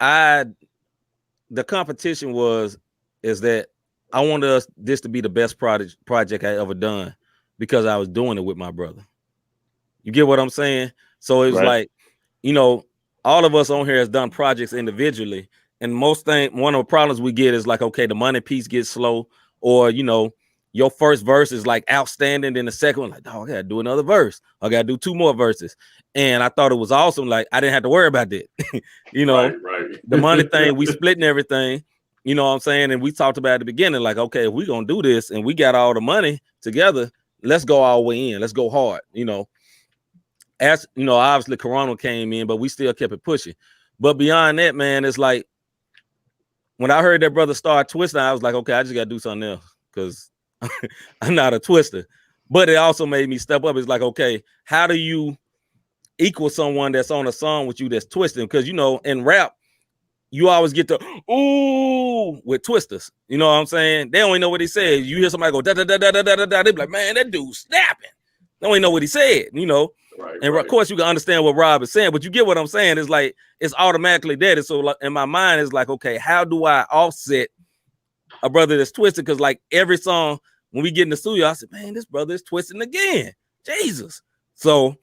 the competition is that I wanted this to be the best project I ever done because I was doing it with my brother. You get what I'm saying? So it was like, all of us on here has done projects individually, and one of the problems we get is like, okay, the money piece gets slow, or your first verse is like outstanding, then the second one, like, oh, I gotta do another verse. I gotta do 2 more verses. And I thought it was awesome. Like, I didn't have to worry about that. Right. The money thing, we splitting everything, you know what I'm saying? And we talked about at the beginning, like, okay, if we're gonna do this and we got all the money together, let's go all the way in. Let's go hard, As obviously Corona came in, but we still kept it pushing. But beyond that, man, it's like when I heard that brother start twisting, I was like, okay, I just gotta do something else because I'm not a twister. But it also made me step up. It's like, okay, how do you equal someone that's on a song with you that's twisting? Because in rap, you always get the ooh with twisters. You know what I'm saying? They don't even know what he said. You hear somebody go da da da da da da da, they be like, man, that dude's snapping. They don't even know what he said, Right, and of course you can understand what Rob is saying, but you get what I'm saying. It's like it's automatically dead. And so like, in my mind, it's like, okay, how do I offset a brother that's twisted? Because like every song when we get in the studio, I said, man, this brother is twisting again. Jesus. So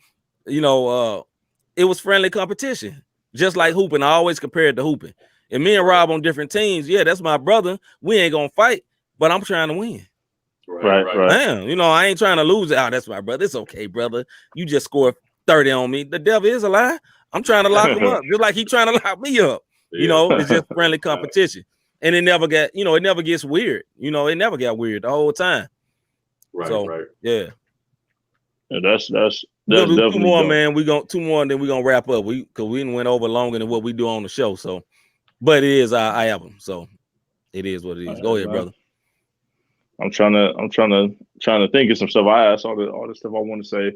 it was friendly competition, just like hooping. I always compared to hooping. And me and Rob on different teams. Yeah, that's my brother. We ain't gonna fight, but I'm trying to win. Right. Damn, I ain't trying to lose. Oh, that's my brother. It's okay, brother. You just scored 30 on me. The devil is a lie. I'm trying to lock him up, just like he trying to lock me up. Yeah. It's just friendly competition. And it never got, it never gets weird. It never got weird the whole time. Right. Yeah. That's We'll do definitely 2 more, dope. man. We gon' 2 more, and then we're gonna wrap up. Because we went over longer than what we do on the show. So, but it is our album. So it is what it is. Go ahead, brother. I'm trying to think of some stuff. I asked all the stuff I want to say.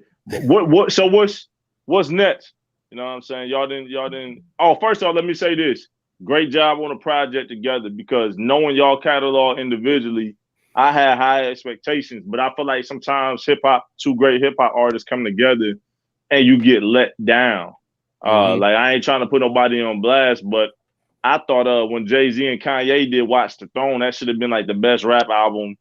But so what's next? You know what I'm saying? Y'all didn't. Oh, first off, let me say this. Great job on the project together, because knowing y'all catalog individually, I had high expectations, but I feel like sometimes 2 great hip hop artists come together and you get let down. Like, I ain't trying to put nobody on blast, but I thought when Jay-Z and Kanye did Watch the Throne, that should have been like the best rap album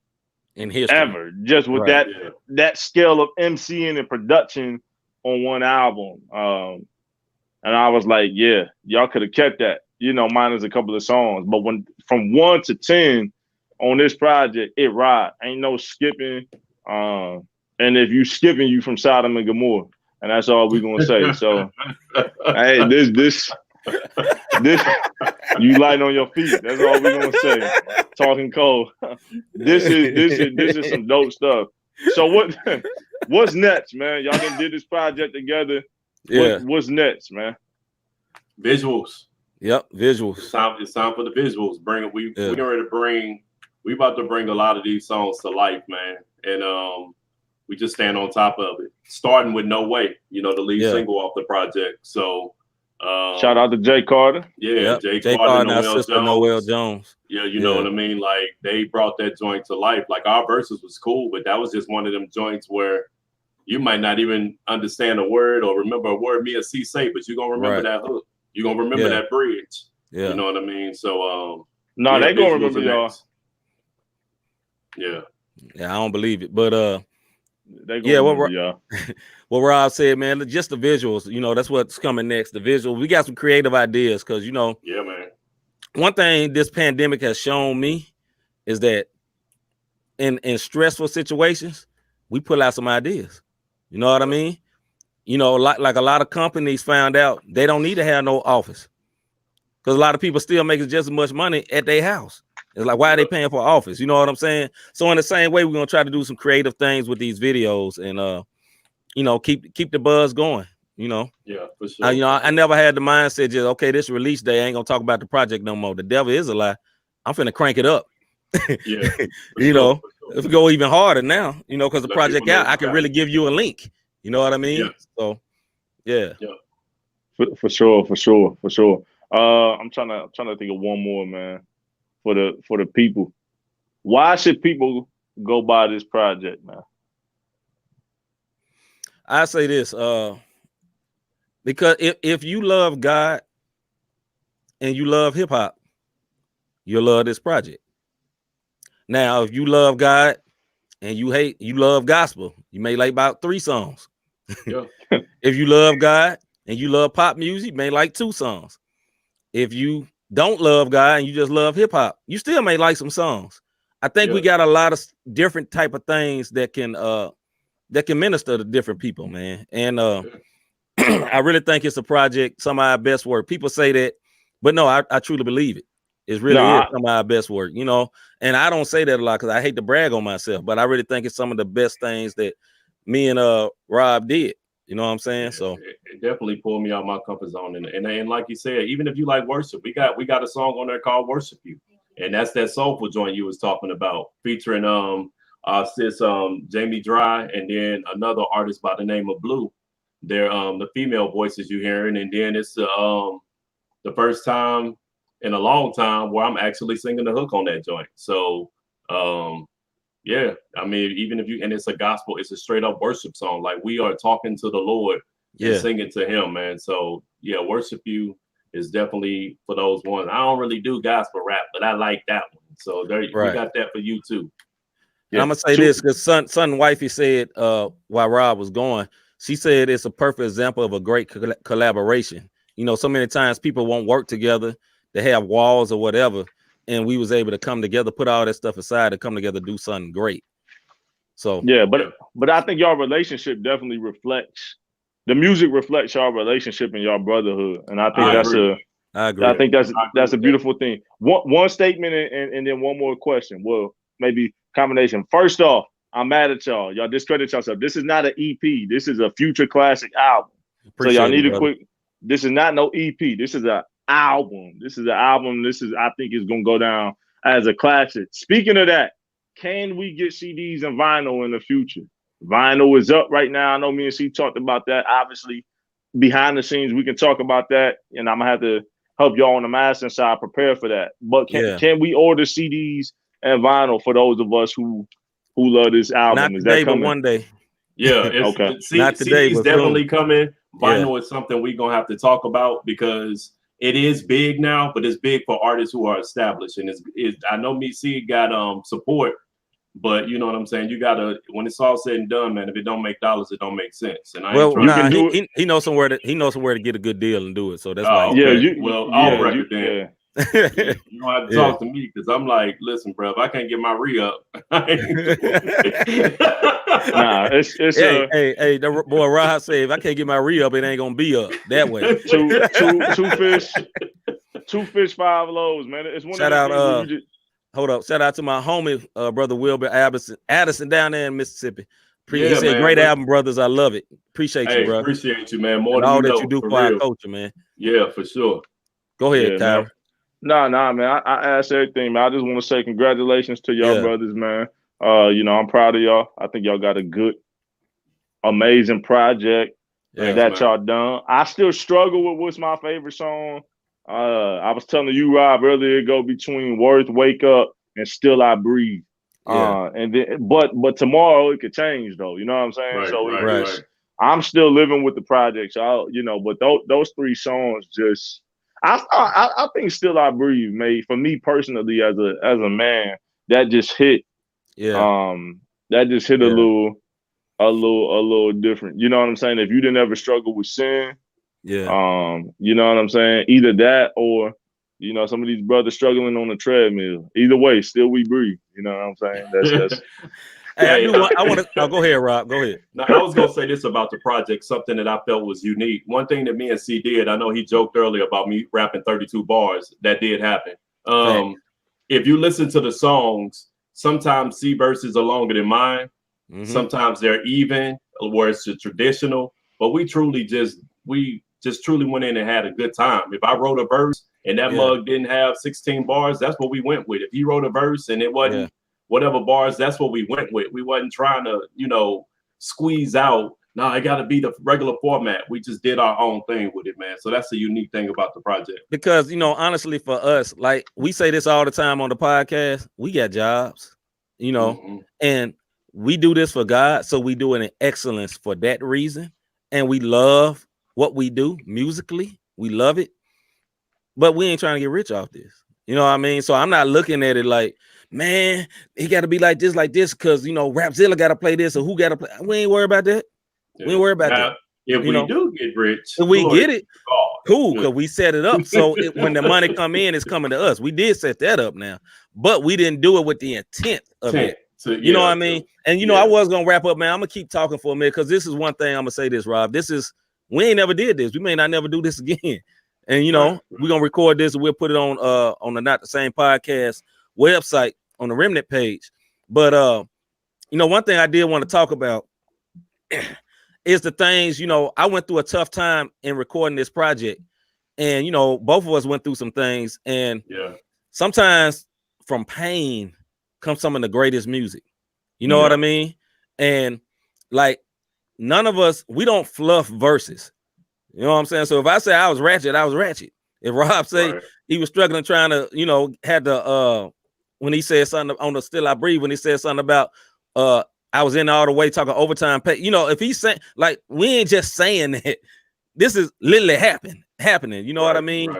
in history ever. Just with that scale of MCing and production on one album. And I was like, yeah, y'all could have kept that. Minus a couple of songs. But when from 1 to 10 on this project, it ride. Ain't no skipping. And if you skipping, you from Sodom and Gomorrah. And that's all we're gonna say. So hey, this you light on your feet. That's all we're gonna say. Talking cold. This is some dope stuff. So what's next, man? Y'all done did this project together. Yeah. What's next, man? Visuals. Yep, visuals. It's time for the visuals. We about to bring a lot of these songs to life, man. And we just stand on top of it. Starting with No Way, the lead single off the project. So shout out to Jay Carter. Yeah, Jay Carter and our sister Noelle Jones. Yeah, you know what I mean? Like, they brought that joint to life. Like, our verses was cool, but that was just one of them joints where you might not even understand a word or remember a word me or C say, but you're gonna remember that hook. You're gonna remember that bridge. Yeah. You know what I mean? So they gonna remember y'all. Yeah. Yeah, I don't believe it. But they gonna remember y'all. What Rob said, man, just the visuals, that's what's coming next. The visuals. We got some creative ideas because yeah, man. One thing this pandemic has shown me is that in stressful situations, we pull out some ideas. You know what I mean? Like a lot of companies found out they don't need to have no office because a lot of people still making just as much money at their house. It's like, why are they paying for office? You know what I'm saying? So in the same way, we're gonna try to do some creative things with these videos and keep the buzz going. Yeah, for sure. I never had the mindset just this release day, I ain't gonna talk about the project no more. The devil is a lie. I'm finna crank it up. Yeah, if we go even harder now, because the project out, I can really give you a link. You know what I mean? Yeah. So yeah. For sure. I'm trying to think of one more, man, for the people. Why should people go buy this project, man? I say this, because if you love God and you love hip hop, you'll love this project. Now, if you love God and you love gospel, you may like about 3 songs. Yeah. If you love God and you love pop music, you may like 2 songs. If you don't love God and you just love hip hop, you still may like some songs. I think we got a lot of different type of things that can minister to different people, man. And I really think it's a project, some of our best work. People say that, but no, I truly believe it. It's really some of our best work, and I don't say that a lot because I hate to brag on myself, but I really think it's some of the best things that me and Rob did. You know what I'm saying? Yeah, so it definitely pulled me out of my comfort zone. And like you said, even if you like worship, we got a song on there called Worship You. And that's that soulful joint you was talking about, featuring sis Jamie Dry and then another artist by the name of Blue. They're the female voices you hearing, and then it's the first time in a long time where I'm actually singing the hook on that joint. So yeah, I mean, even if and it's a gospel, it's a straight up worship song. Like, we are talking to the Lord and singing to him, man. So yeah, Worship You is definitely for those ones. I don't really do gospel rap, but I like that one. So we got that for you too. Yeah. I'm gonna say this because son wifey said while Rob was going, she said it's a perfect example of a great collaboration. So many times people won't work together, they have walls or whatever, and we was able to come together, put all that stuff aside, to come together, do something great. So yeah, but I think y'all relationship definitely reflects, the music reflects y'all relationship and y'all brotherhood, and I think I agree. I think that's a beautiful thing. One statement and then one more question. Well, maybe combination. First off, I'm mad at y'all. Y'all discredit yourself. This is not an EP. This is a future classic album. Appreciate so y'all need it, a quick. This is not no EP. This is an album. This is I think is gonna go down as a classic. Speaking of that, can we get CDs and vinyl in the future? Vinyl is up right now. I know me and C talked about that. Obviously, behind the scenes, we can talk about that, and I'm gonna have to help y'all on the mastering side prepare for that. But can we order CDs and vinyl for those of us who love this album? Not today, but one day. Yeah, okay. Not today, but definitely coming. Vinyl is something we're gonna have to talk about because it is big now, but it's big for artists who are established. And I know me C got support, but you know what I'm saying. You gotta, when it's all said and done, man. If it don't make dollars, it don't make sense. And he knows somewhere to get a good deal and do it. So that's why. Okay. I'll record then. You don't have to talk to me because I'm like, listen, bro, if I can't get my re-up, nah, it's hey, the boy Rob said, if I can't get my re-up, it ain't gonna be up that way. two fish, 5 loaves, man. It's one shout out hold up. Shout out to my homie, brother Wilbur Addison down there in Mississippi. He Yeah, said, man. great album, brothers. I love it. Appreciate you, bro. Appreciate you, man. More and than all you that know, you do for real. our culture, man. Yeah, for sure. Go ahead, Kyra. Nah, man. I asked everything, man. I just want to say congratulations to y'all brothers, man. You know, I'm proud of y'all. I think y'all got a good, amazing project that y'all done. I still struggle with what's my favorite song. I was telling you, Rob, earlier, it go between Worth, Wake Up, and Still I Breathe. And then, but tomorrow it could change, though. You know what I'm saying? Right. I'm still living with the project. So but those three songs just, I think Still I Breathe, made for me personally as a man, that just hit. That just hit a little different. You know what I'm saying? If you didn't ever struggle with sin, you know what I'm saying? Either that or, some of these brothers struggling on the treadmill. Either way, still we breathe. You know what I'm saying? That's Hey, I want to. Oh, go ahead, Rob. Go ahead. Now, I was gonna say this about the project, something that I felt was unique. One thing that me and C did, I know he joked earlier about me rapping 32 bars. That did happen. If you listen to the songs, sometimes C verses are longer than mine. Sometimes they're even, where it's a traditional. But we just truly went in and had a good time. If I wrote a verse and that mug didn't have 16 bars, that's what we went with. If he wrote a verse and it wasn't whatever bars, that's what we went with. We wasn't trying to, squeeze out. No, it got to be the regular format. We just did our own thing with it, man. So that's the unique thing about the project. Because, honestly, for us, like we say this all the time on the podcast, we got jobs, and we do this for God. So we do it in excellence for that reason. And we love what we do musically. We love it. But we ain't trying to get rich off this. You know what I mean? So I'm not looking at it like, man, it got to be like this, because, Rapzilla got to play this or who got to play. We ain't worried about that. We ain't worried about that. If we do get rich, if we get it, cool, because we set it up. So when the money come in, it's coming to us. We did set that up now, but we didn't do it with the intent of it. You know what I mean? And, I was going to wrap up, man. I'm going to keep talking for a minute because this is one thing I'm going to say this, Rob. We ain't never did this. We may not never do this again. And, we're going to record this and we'll put it on the Not the Same Podcast website on the Remnant page. But, one thing I did want to talk about is the things, I went through a tough time in recording this project. And, both of us went through some things. And sometimes from pain comes some of the greatest music. You know what I mean? And like none of us, we don't fluff verses. You know what I'm saying? So if I say I was ratchet, I was ratchet. If Rob say he was struggling trying to, had the when he said something on the Still I Breathe, when he said something about I was in all the way talking overtime pay. If he's saying, like, we ain't just saying that. This is literally happening. You know what I mean?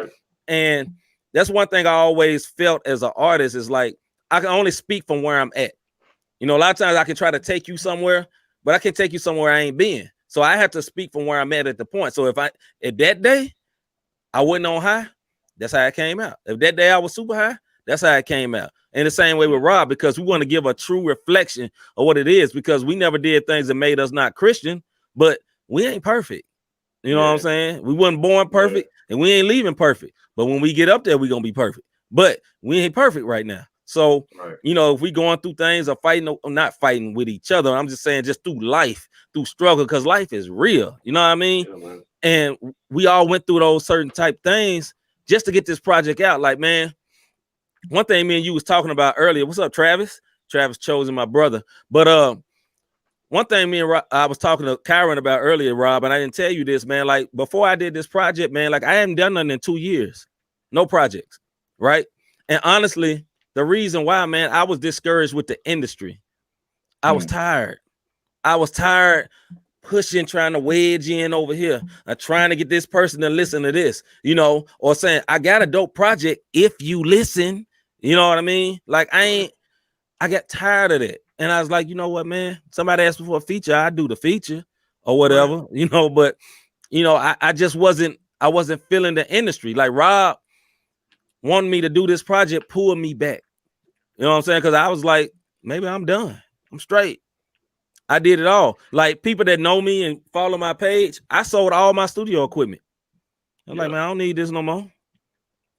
And that's one thing I always felt as an artist is like, I can only speak from where I'm at. A lot of times I can try to take you somewhere, but I can't take you somewhere I ain't been. So I have to speak from where I'm at the point. So if that day I wasn't on high, that's how it came out. If that day I was super high, that's how it came out. And the same way with Rob, because we want to give a true reflection of what it is, because we never did things that made us not Christian, but we ain't perfect. You know what I'm saying? We wasn't born perfect and we ain't leaving perfect. But when we get up there, we're going to be perfect. But we ain't perfect right now. So, if we going through things or fighting, or not fighting with each other, I'm just saying just through life, through struggle, because life is real. You know what I mean? And we all went through those certain type things just to get this project out. Like, man, one thing me and you was talking about earlier. What's up, Travis? Travis Chosen, my brother. But one thing me and I was talking to Kyron about earlier, Rob, and I didn't tell you this, man. Like, before I did this project, man, like I hadn't done nothing in 2 years. No projects, right? And honestly, the reason why, man, I was discouraged with the industry. I was tired. I was tired pushing, trying to wedge in over here, trying to get this person to listen to this, or saying, I got a dope project if you listen. You know what I mean? Like, I got tired of that. And I was like, you know what, man? Somebody asked me for a feature, I do the feature or whatever, but I just wasn't feeling the industry. Like Rob wanted me to do this project, pull me back. You know what I'm saying? Because I was like, maybe I'm done. I'm straight. I did it all. Like people that know me and follow my page, I sold all my studio equipment. I'm like, man, I don't need this no more.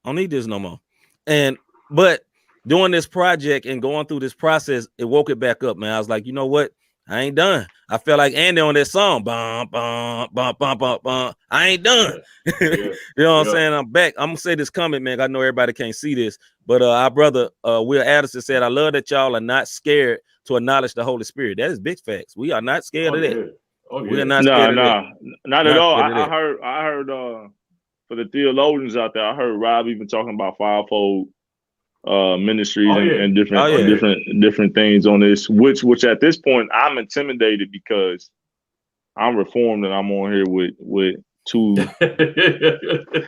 I don't need this no more. But doing this project and going through this process, it woke it back up, man. I was like, you know what? I ain't done. I felt like Andy on that song. Bum, bum, bum, bum, bum, bum. I ain't done. You know what I'm saying? I'm back. I'm gonna say this comment, man. I know everybody can't see this, but our brother Will Addison said, I love that y'all are not scared to acknowledge the Holy Spirit. That is big facts. We are not scared of that. We are not scared of that. Not at all. I heard for the theologians out there, I heard Rob even talking about fivefold ministries and different things on this, which at this point I'm intimidated because I'm reformed and I'm on here with two.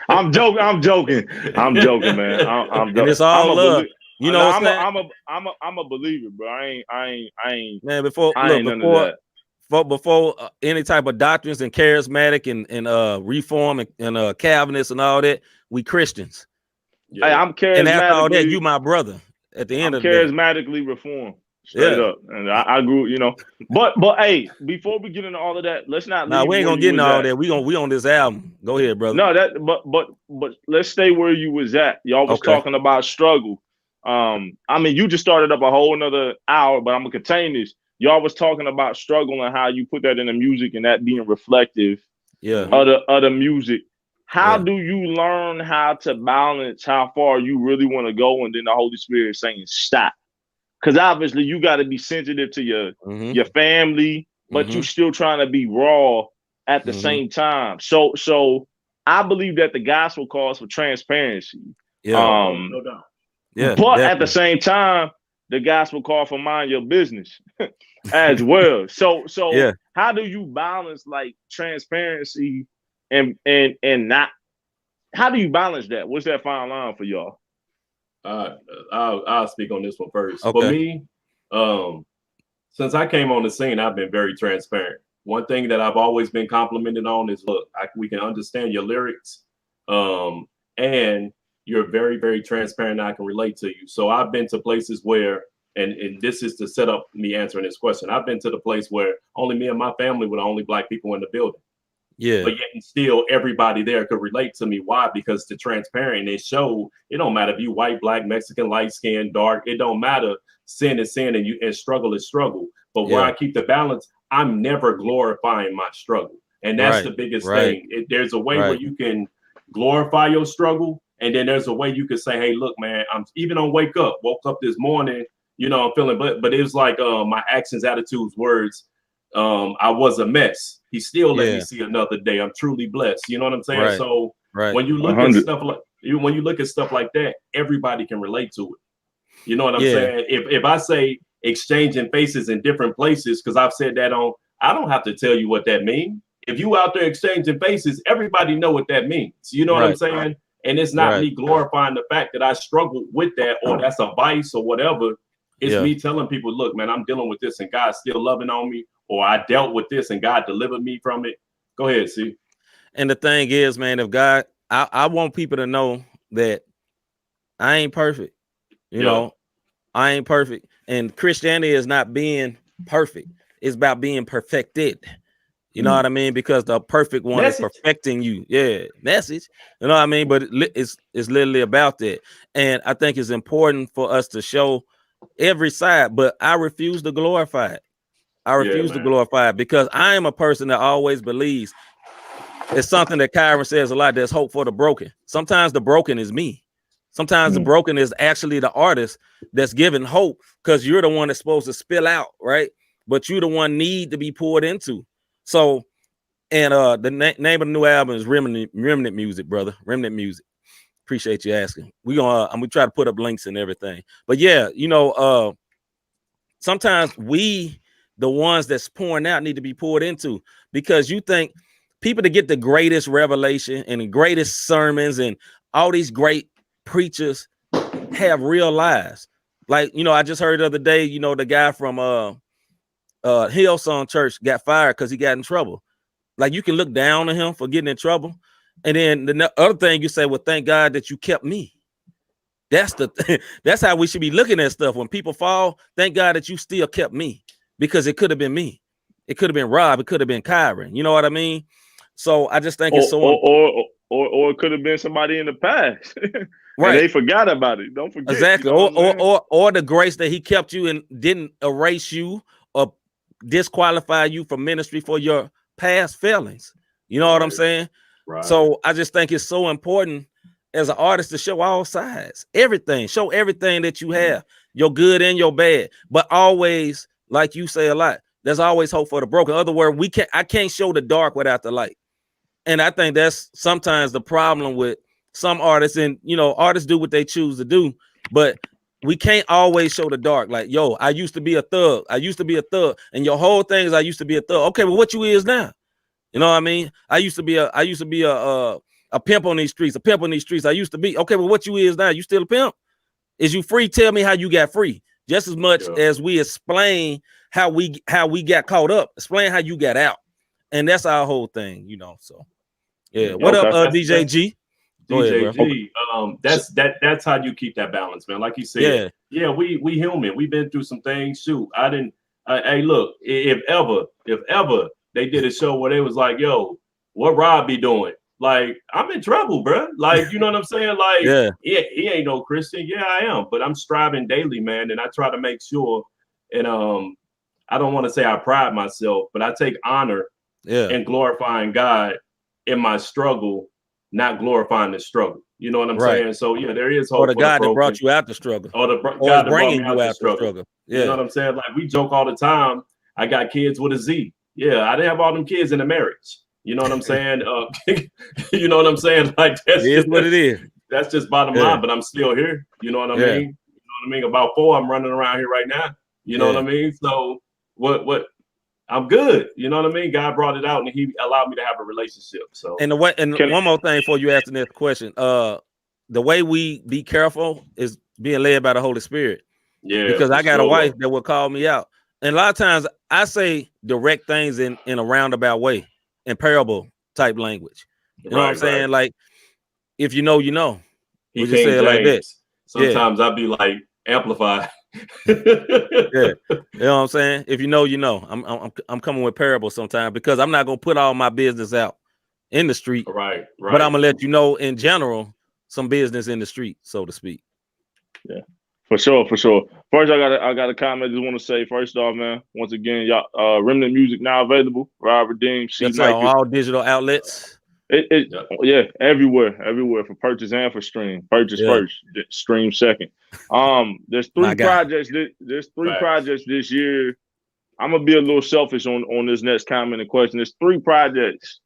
I'm joking, man. I'm joking. And it's all love. You know, I'm a believer, bro. I ain't man. Before any type of doctrines and charismatic and reform and Calvinists and all that, we Christians. Hey, I'm charismatic. And after all that, you my brother. At the end of the day, charismatically reformed, straight up. And I grew, you know. But hey, before we get into all of that, let's not. Nah, we ain't gonna get into all that. We on this album. Go ahead, brother. No, but let's stay where you was at. Y'all was talking about struggle. I mean, you just started up a whole another hour, but I'm gonna contain this. Y'all was talking about struggle and how you put that in the music and that being reflective of the music. How do you learn how to balance how far you really want to go and then the Holy Spirit saying stop? Because obviously you got to be sensitive to your family, but you still trying to be raw at the same time. So I believe that the gospel calls for transparency. No doubt. But definitely. At the same time, the gospel call for mind your business as well. So how do you balance like transparency and not? How do you balance that? What's that fine line for y'all? I'll speak on this one first. For me, since I came on the scene, I've been very transparent. One thing that I've always been complimented on is, look, we can understand your lyrics, and you're very, very transparent. And I can relate to you. So I've been to places where, and this is to set up me answering this question. I've been to the place where only me and my family were the only Black people in the building. Yeah. But yet and still everybody there could relate to me. Why? Because the transparent, it showed it don't matter if you white, Black, Mexican, light skin, dark, it don't matter. Sin is sin and struggle is struggle. But where I keep the balance, I'm never glorifying my struggle. And that's the biggest thing. There's a way where you can glorify your struggle, and then there's a way you can say, hey, look, man, I'm even on woke up this morning, you know, I'm feeling but it was like my actions, attitudes, words. I was a mess. He still let me see another day. I'm truly blessed. You know what I'm saying? So when you look at stuff like that, everybody can relate to it. You know what I'm saying? If I say exchanging faces in different places, because I've said that I don't have to tell you what that means. If you out there exchanging faces, everybody know what that means. You know what I'm saying? And it's not me glorifying the fact that I struggled with that or that's a vice or whatever. It's me telling people, look, man, I'm dealing with this and God's still loving on me. Or I dealt with this and God delivered me from it. Go ahead, see. And the thing is, man, if God, I want people to know that I ain't perfect. You know, I ain't perfect. And Christianity is not being perfect. It's about being perfected. You know what I mean? Because the perfect one is perfecting you. Yeah, message. You know what I mean? But it's literally about that. And I think it's important for us to show every side, but I refuse to glorify it. I refuse to glorify it because I am a person that always believes it's something that Kyron says a lot. There's hope for the broken. Sometimes the broken is me. Sometimes the broken is actually the artist that's giving hope because you're the one that's supposed to spill out, right? But you're the one need to be poured into. So, and the name of the new album is Remnant Music, brother. Remnant Music. Appreciate you asking. I'm gonna try to put up links and everything. But yeah, you know, sometimes the ones that's pouring out need to be poured into, because you think people to get the greatest revelation and the greatest sermons and all these great preachers have real lives. Like, you know, I just heard the other day, you know, the guy from Hillsong Church got fired because he got in trouble. Like, you can look down on him for getting in trouble. And then the other thing you say, well, thank God that you kept me. That's how we should be looking at stuff. When people fall, thank God that you still kept me. Because it could have been me. It could have been Rob. It could have been Kyron. You know what I mean? So I just think it's so or it could have been somebody in the past. And they forgot about it. Don't forget. Exactly. You know or the grace that he kept you and didn't erase you or disqualify you from ministry for your past failings. You know what I'm saying? Right. So I just think it's so important as an artist to show all sides, everything, show everything that you have, your good and your bad, but always, like you say a lot, there's always hope for the broken. In other words, I can't show the dark without the light. And I think that's sometimes the problem with some artists, and artists do what they choose to do, but we can't always show the dark. Like, yo, I used to be a thug. I used to be a thug. And your whole thing is I used to be a thug. Okay, well, what you is now? You know what I mean? I used to be a pimp on these streets, a pimp on these streets. I used to be. Okay, well, what you is now? You still a pimp? Is you free? Tell me how you got free. Just as much as we explain how we got caught up, explain how you got out. And that's our whole thing, So yeah. What up, DJ G? DJ G, that's how you keep that balance, man. Like you said, we human. We've been through some things. Shoot, hey, look, if ever they did a show where they was like, yo, what Rob be doing? Like, I'm in trouble, bro. Like, you know what I'm saying? Like, he ain't no Christian. Yeah, I am, but I'm striving daily, man, and I try to make sure. And I don't want to say I pride myself, but I take honor in glorifying God in my struggle, not glorifying the struggle. You know what I'm saying? So there is hope. Or the God that brought you out the struggle. Or the God that bringing you out the struggle. Yeah. You know what I'm saying? Like, we joke all the time. I got kids with a Z. Yeah, I didn't have all them kids in a marriage. You know what I'm saying? You know what I'm saying? Like, it is what it is. That's just bottom line, but I'm still here. You know what I mean? You know what I mean? About 4, I'm running around here right now. You know what I mean? So what I'm good. You know what I mean? God brought it out and he allowed me to have a relationship. So one more thing before you ask the next question. The way we be careful is being led by the Holy Spirit. Yeah. Because I got a wife that will call me out. And a lot of times I say direct things in a roundabout way, in parable type language. You know what I'm saying? Like, if you know, you know. We just say it like that. Sometimes I'd be like, amplify. You know what I'm saying? If you know, you know. I'm coming with parables sometimes because I'm not gonna put all my business out in the street. Right. But I'm gonna let you know in general some business in the street, so to speak. Yeah. For sure. First, I got a comment. I just want to say, first off, man, once again, y'all, Remnant music now available. Rob Redeem, That's on all digital outlets. Everywhere for purchase and for stream. Purchase first, stream second. There's 3 projects. There's 3 projects this year. I'm gonna be a little selfish on this next comment and question. There's 3 projects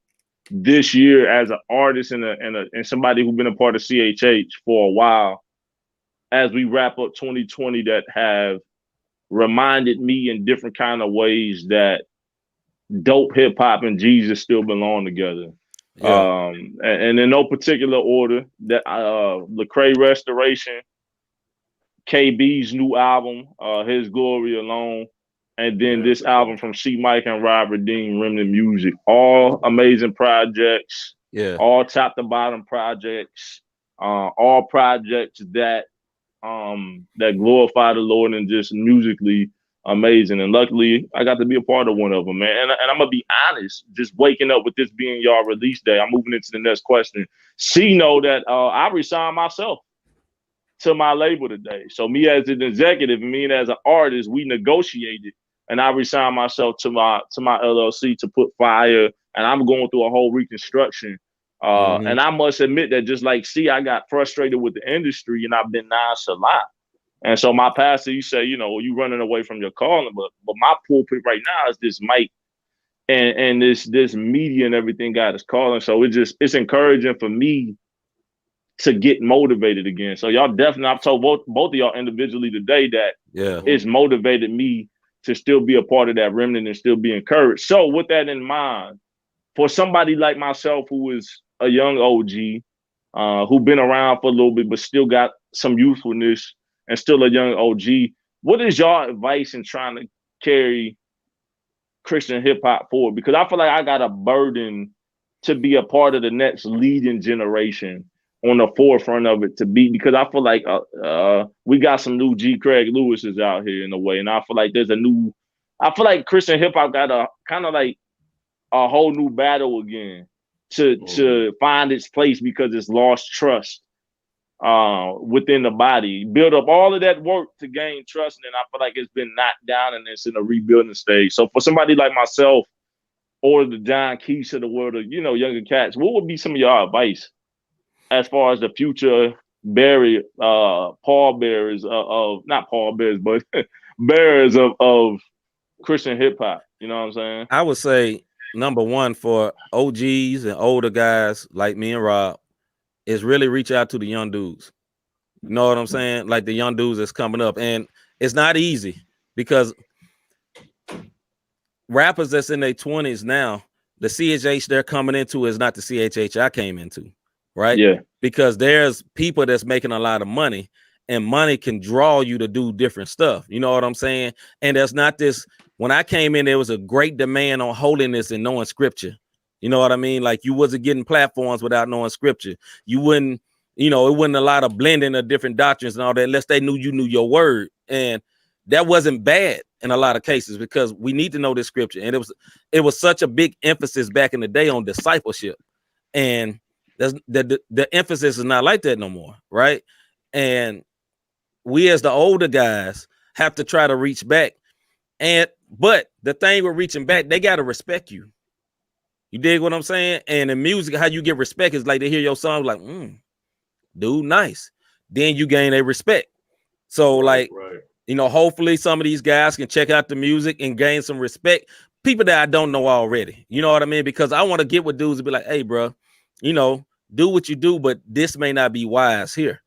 this year as an artist and somebody who's been a part of CHH for a while, as we wrap up 2020, that have reminded me in different kind of ways that dope hip hop and Jesus still belong together. And in no particular order, that Lecrae Restoration, KB's new album, His Glory Alone, and then this album from MICAH and Rob Redeem, Remnant Music. All amazing projects. All top to bottom projects. All projects that glorify the Lord and just musically amazing. And luckily, I got to be a part of one of them, man. And I'm gonna be honest, just waking up with this being y'all release day, I'm moving into the next question. Know that I resigned myself to my label today. So me as an executive, me as an artist, we negotiated, and I resigned myself to my LLC to put fire. And I'm going through a whole reconstruction. And I must admit that just like I got frustrated with the industry, and I've been nonchalant. And so my pastor, you say, you running away from your calling, but my pulpit right now is this mic and this media and everything God is calling. So it's encouraging for me to get motivated again. So y'all definitely, I've told both of y'all individually today that it's motivated me to still be a part of that remnant and still be encouraged. So with that in mind, for somebody like myself who is a young OG, who been around for a little bit, but still got some youthfulness and still a young OG, what is y'all advice in trying to carry Christian hip hop forward? Because I feel like I got a burden to be a part of the next leading generation on the forefront of it, to be, because I feel like we got some new G. Craig Lewis's out here in a way. And I feel like I feel like Christian hip hop got a kind of like a whole new battle again to find its place, because it's lost trust within the body, build up all of that work to gain trust, and I feel like it's been knocked down and it's in a rebuilding stage. So for somebody like myself or the John Keys of the world, of, you know, younger cats, what would be some of your advice as far as the future pallbearers of not pallbearers, but bearers of Christian hip hop? You know what I'm saying? I would say number one for OGs and older guys like me and Rob is really reach out to the young dudes. You know what I'm saying? Like the young dudes that's coming up. And it's not easy because rappers that's in their 20s now, the CHH they're coming into is not the CHH I came into, right? Yeah. Because there's people that's making a lot of money, and money can draw you to do different stuff. You know what I'm saying? And there's not this, when I came in, there was a great demand on holiness and knowing scripture. You know what I mean? Like you wasn't getting platforms without knowing scripture. You wouldn't, you know, it wasn't a lot of blending of different doctrines and all that, unless they knew you knew your word. And that wasn't bad in a lot of cases because we need to know this scripture. And it was such a big emphasis back in the day on discipleship. And the emphasis is not like that no more, right? And we as the older guys have to try to reach back. But the thing with reaching back, they got to respect you. You dig what I'm saying? And in music, how you get respect is like they hear your song like, dude, nice. Then you gain a respect. So right. You know, hopefully some of these guys can check out the music and gain some respect. People that I don't know already. You know what I mean? Because I want to get with dudes and be like, hey, bro, you know, do what you do, but this may not be wise here.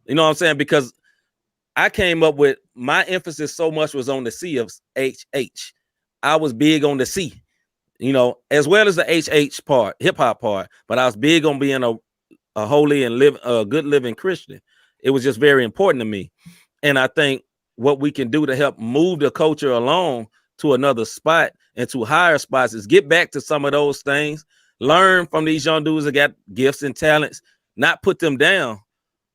You know what I'm saying? Because I came up with my emphasis so much was on the C of HH. I was big on the C, you know, as well as the HH part, hip hop part, but I was big on being a holy and good living Christian. It was just very important to me. And I think what we can do to help move the culture along to another spot and to higher spots is get back to some of those things, learn from these young dudes that got gifts and talents, not put them down,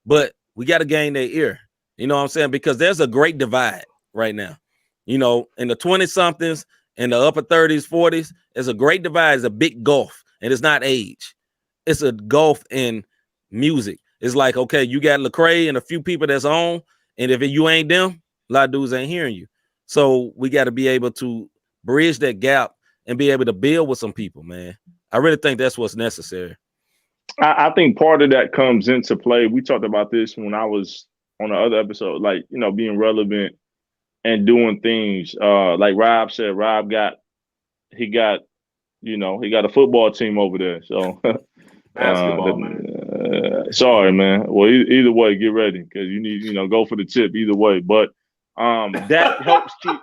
but we got to gain their ear. You know what I'm saying? Because there's a great divide right now. You know, in the 20 somethings and the upper 30s, 40s, there's a great divide. It's a big gulf, and it's not age. It's a gulf in music. It's like, okay, you got Lecrae and a few people that's on, and if you ain't them, a lot of dudes ain't hearing you. So we got to be able to bridge that gap and be able to build with some people, man. I really think that's what's necessary. I think part of that comes into play. We talked about this when I was on the other episode, like, you know, being relevant and doing things. Like Rob said, he got a football team over there. So basketball, man. Sorry, man. Well, either way, get ready because you need, you know, go for the tip either way. But that helps keep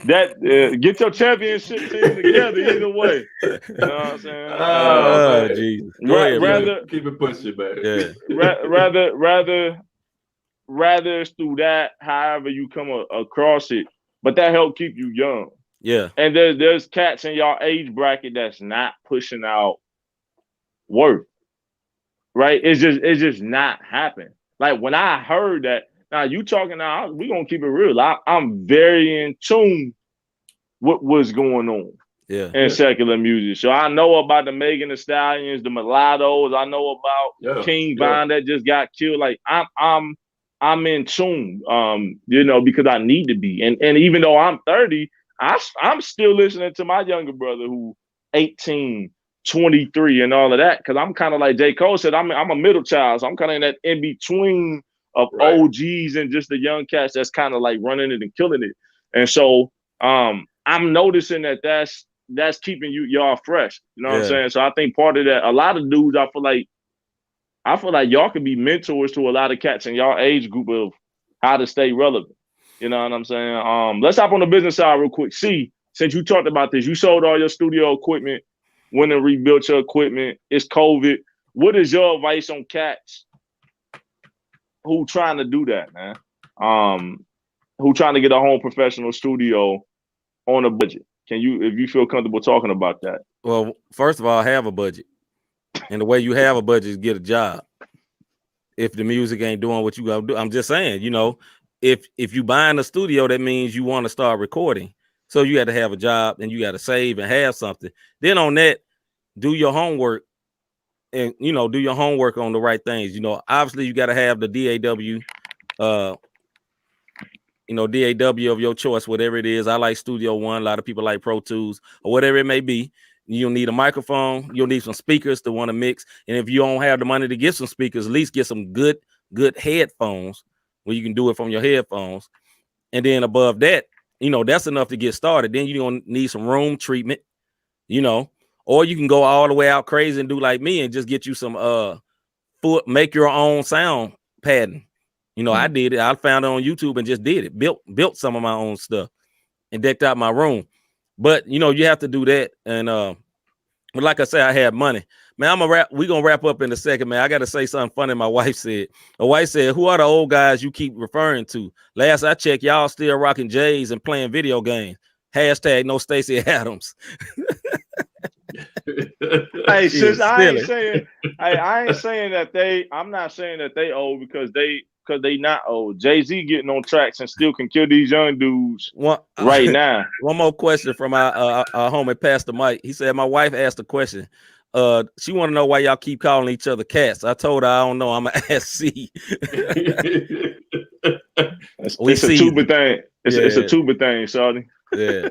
that get your championship team together either way. You know what I'm saying? Oh, Jesus. Rather keep it pushing, man. Yeah. Rather it's through that, however you come across it, but that help keep you young. Yeah. And there's cats in y'all age bracket that's not pushing out work. Right? It's just not happening. Like when I heard that, now you talking now, we gonna keep it real. I'm very in tune with what's going on in secular music. So I know about the Megan Thee Stallions, the Mulattoes. I know about King Von that just got killed. Like I'm in tune, you know, because I need to be. And even though I'm 30, I'm still listening to my younger brother who 18, 23 and all of that. Because I'm kind of like J. Cole said, I'm a middle child. So I'm kind of in that in between of OGs and just the young cats that's kind of like running it and killing it. And so I'm noticing that's keeping y'all fresh. You know what I'm saying? So I think part of that, a lot of dudes, I feel like y'all can be mentors to a lot of cats in y'all age group of how to stay relevant. You know what I'm saying? Let's hop on the business side real quick. See, since you talked about this, you sold all your studio equipment, went and rebuilt your equipment. It's COVID. What is your advice on cats who trying to do that, man? Who trying to get a home professional studio on a budget? Can you, if you feel comfortable talking about that? Well, first of all, have a budget. And the way you have a budget is get a job. If the music ain't doing what you gotta do, I'm just saying, you know, if you buying a studio, that means you want to start recording. So you got to have a job and you got to save and have something. Then on that, do your homework and you know, do your homework on the right things. You know, obviously you got to have the DAW, you know, DAW of your choice, whatever it is. I like Studio One. A lot of people like Pro Tools or whatever it may be. You'll need a microphone. You'll need some speakers to want to mix. And if you don't have the money to get some speakers, at least get some good headphones where you can do it from your headphones. And then above that, you know, that's enough to get started. Then you're going to need some room treatment, you know, or you can go all the way out crazy and do like me and just get you some make your own sound pattern. You know, I did it. I found it on YouTube and just did it. Built some of my own stuff and decked out my room. But you know, you have to do that. And but like I said, I had money. Man, we're gonna wrap up in a second, man. I gotta say something funny. My wife said, who are the old guys you keep referring to? Last I checked, y'all still rocking J's and playing video games. Hashtag no Stacey Adams. Hey, sis, I ain't saying that I'm not saying that they old because they not old. Jay-Z getting on tracks and still can kill these young dudes right now. One more question from our homie Pastor Mike. He said, my wife asked a question. She want to know why y'all keep calling each other cats. I told her I don't know. I'm an ask C. It's a tuba thing. It's a tuba thing, shawty. Yeah.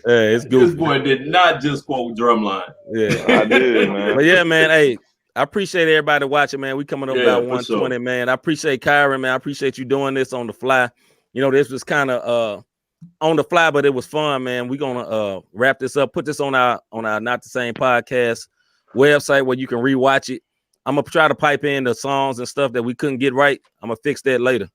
It's goofy. This boy did not just quote Drumline. Yeah, I did, man. But yeah, man. Hey, I appreciate everybody watching, man. We coming up about 120, sure. Man. I appreciate Kyron, man. I appreciate you doing this on the fly. You know, this was kind of on the fly, but it was fun, man. We're gonna wrap this up, put this on our Not the Same podcast website where you can rewatch it. I'm gonna try to pipe in the songs and stuff that we couldn't get right. I'm gonna fix that later.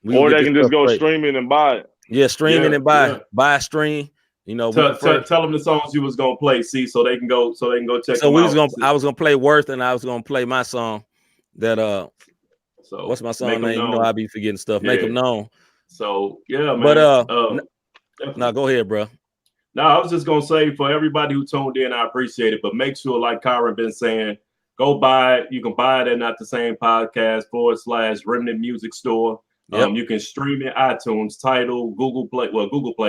Or they can just go streaming and buy it. Yeah, streaming and buy stream. You know, tell them the songs you was gonna play, so they can go check. So them out. I was gonna play Worth, and I was gonna play my song. That So what's my song name? You know, I be forgetting stuff. Yeah. Make them known. So yeah, man. But no, go ahead, bro. No, I was just gonna say for everybody who tuned in, I appreciate it. But make sure, like Kyron been saying, go buy it. You can buy it at Not the Same Podcast / Remnant Music Store. Yep. You can stream it iTunes, Tidal, Google Play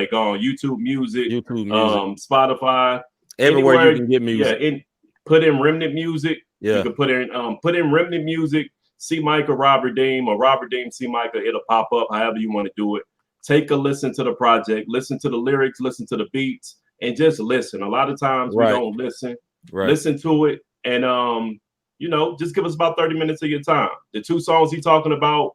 gone, YouTube Music, Spotify, everywhere anywhere, you can get music. Yeah, put in Remnant Music. Yeah, you can put in Remnant Music, C MICAH Robert Deem, or Robert Deem C MICAH. It'll pop up however you want to do it. Take a listen to the project, listen to the lyrics, listen to the beats, and just listen. A lot of times we don't listen. Right. Listen to it, and you know, just give us about 30 minutes of your time. The two songs he's talking about.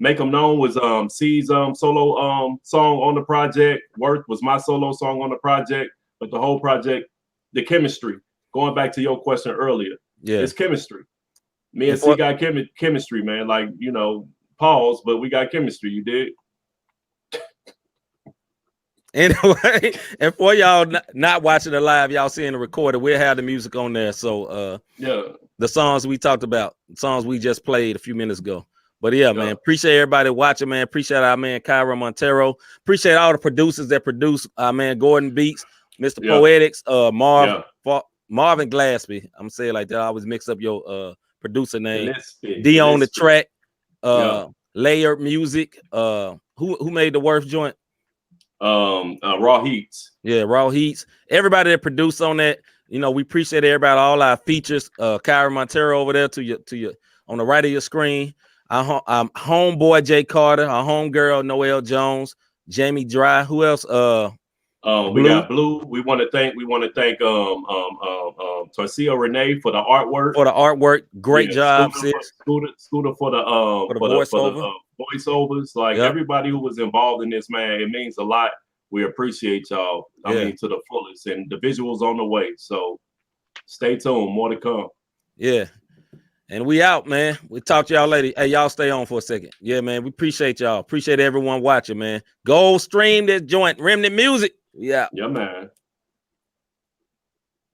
Make Them Known was C's solo song on the project. Worth was my solo song on the project. But the whole project, the chemistry, going back to your question earlier, it's chemistry. Me and C got chemistry, man. Like, you know, pause, but we got chemistry. You did. Anyway, and for y'all not watching the live, y'all seeing the recording, we'll have the music on there. So the songs we talked about, songs we just played a few minutes ago. But yeah, man, appreciate everybody watching, man. Appreciate our man Kyron Montero. Appreciate all the producers that produce our man Gordon Beats, Mr. Poetics, Marvin Glaspie. I'm saying like that. I always mix up your producer name. D on the track, Layered Music. Who made the Worth joint? Raw Heats. Yeah, Raw Heats. Everybody that produced on that, you know, we appreciate everybody, all our features. Kyron Montero over there to your on the right of your screen. Our homeboy Jay Carter, our homegirl Noelle Jones, Jamie Dry. Who else? We got Blue. We want to thank Torcia Renee for the artwork. Great job, sis. Scooter for the voiceovers. Like everybody who was involved in this, man, it means a lot. We appreciate y'all. I mean, to the fullest, and the visuals on the way. So stay tuned. More to come. Yeah. And we out, man. We'll talk to y'all later. Hey, y'all stay on for a second. Yeah, man. We appreciate y'all. Appreciate everyone watching, man. Go stream this joint. Remnant Music. Yeah. Yeah, man.